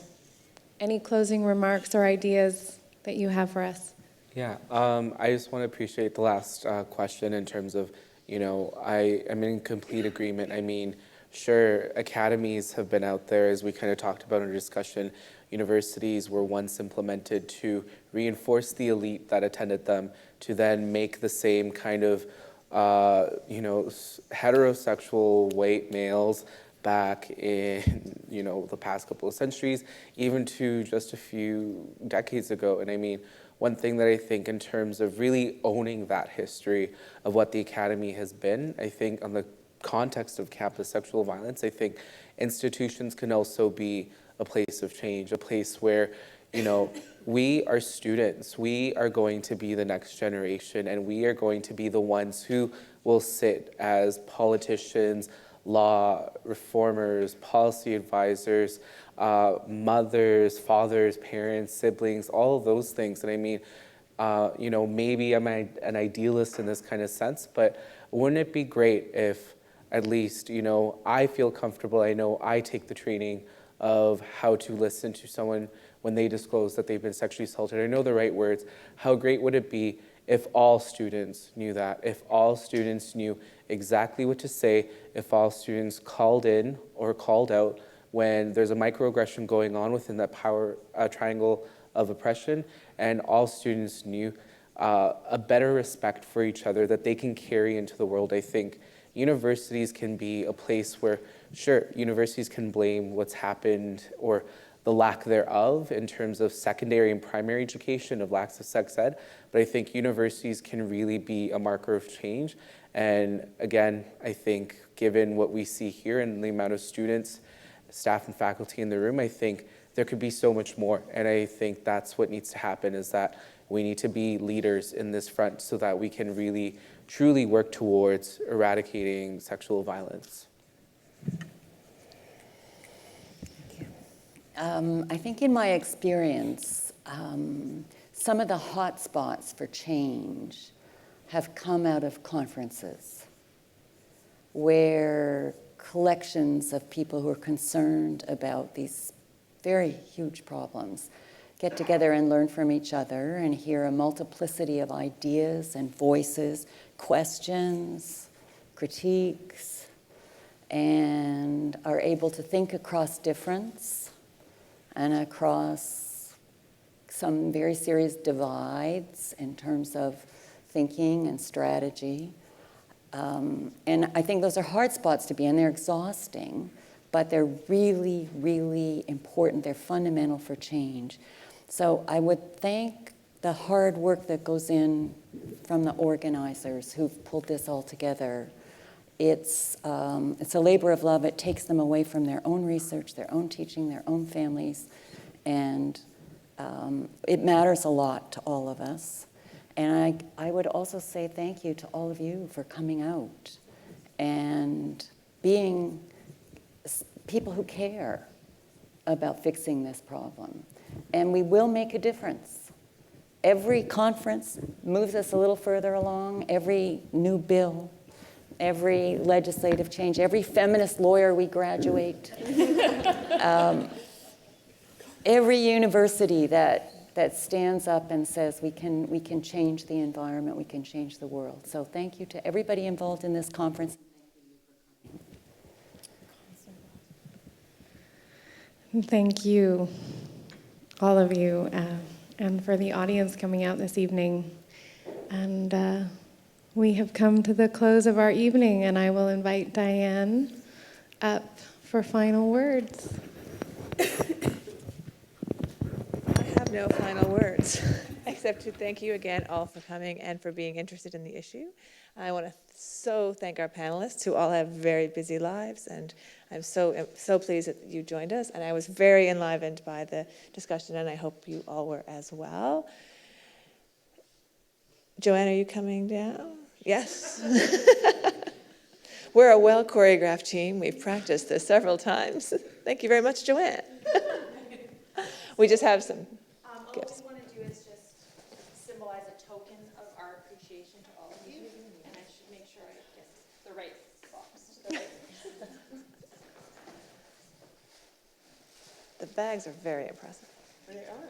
any closing remarks or ideas that you have for us. Yeah, I just want to appreciate the last question in terms of, I am in complete agreement. I mean, sure, academies have been out there, as we kind of talked about in our discussion. Universities were once implemented to reinforce the elite that attended them, to then make the same kind of, heterosexual white males back in, the past couple of centuries, even to just a few decades ago. And I mean, one thing that I think in terms of really owning that history of what the academy has been, I think on the context of campus sexual violence, I think institutions can also be a place of change, a place where, we are students, we are going to be the next generation, and we are going to be the ones who will sit as politicians, law reformers, policy advisors, mothers, fathers, parents, siblings, all of those things. And I mean, maybe I'm an idealist in this kind of sense, but wouldn't it be great if at least, I feel comfortable, I know I take the training of how to listen to someone when they disclose that they've been sexually assaulted. I know the right words. How great would it be if all students knew that, if all students knew exactly what to say, if all students called in or called out when there's a microaggression going on within that power triangle of oppression, and all students knew a better respect for each other that they can carry into the world. I think universities can be a place where, sure, universities can blame what's happened or the lack thereof in terms of secondary and primary education, of lacks of sex ed, but I think universities can really be a marker of change. And again, I think given what we see here and the amount of students, staff and faculty in the room, I think there could be so much more. And I think that's what needs to happen, is that we need to be leaders in this front so that we can really, truly work towards eradicating sexual violence. I think in my experience, some of the hot spots for change have come out of conferences where collections of people who are concerned about these very huge problems get together and learn from each other and hear a multiplicity of ideas and voices, questions, critiques, and are able to think across difference and across some very serious divides in terms of thinking and strategy. And I think those are hard spots to be in. They're exhausting, but they're really, really important. They're fundamental for change. So I would thank the hard work that goes in from the organizers who've pulled this all together. It's a labor of love. It takes them away from their own research, their own teaching, their own families, and it matters a lot to all of us. And I would also say thank you to all of you for coming out and being people who care about fixing this problem. And we will make a difference. Every conference moves us a little further along. Every new bill, every legislative change, every feminist lawyer we graduate, every university that stands up and says we can change the environment, we can change the world. So thank you to everybody involved in this conference. Thank you, all of you, and for the audience coming out this evening. And we have come to the close of our evening, and I will invite Diane up for final words. I have no final words, except to thank you again all for coming and for being interested in the issue. I want to so thank our panelists who all have very busy lives, and I'm so pleased that you joined us, and I was very enlivened by the discussion, and I hope you all were as well. Joanne, are you coming down? Yes. We're a well-choreographed team. We've practiced this several times. Thank you very much, Joanne. We just have some gifts. All we want to do is just symbolize a token of our appreciation to all of you, and I should make sure I get the right box. The bags are very impressive. They are.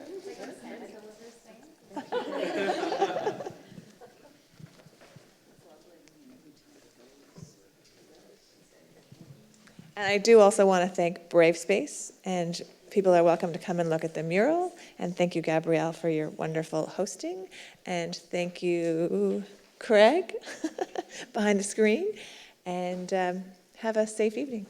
And I do also want to thank Brave Space, and people are welcome to come and look at the mural. And thank you, Gabrielle, for your wonderful hosting. And thank you, Craig, behind the screen. And have a safe evening.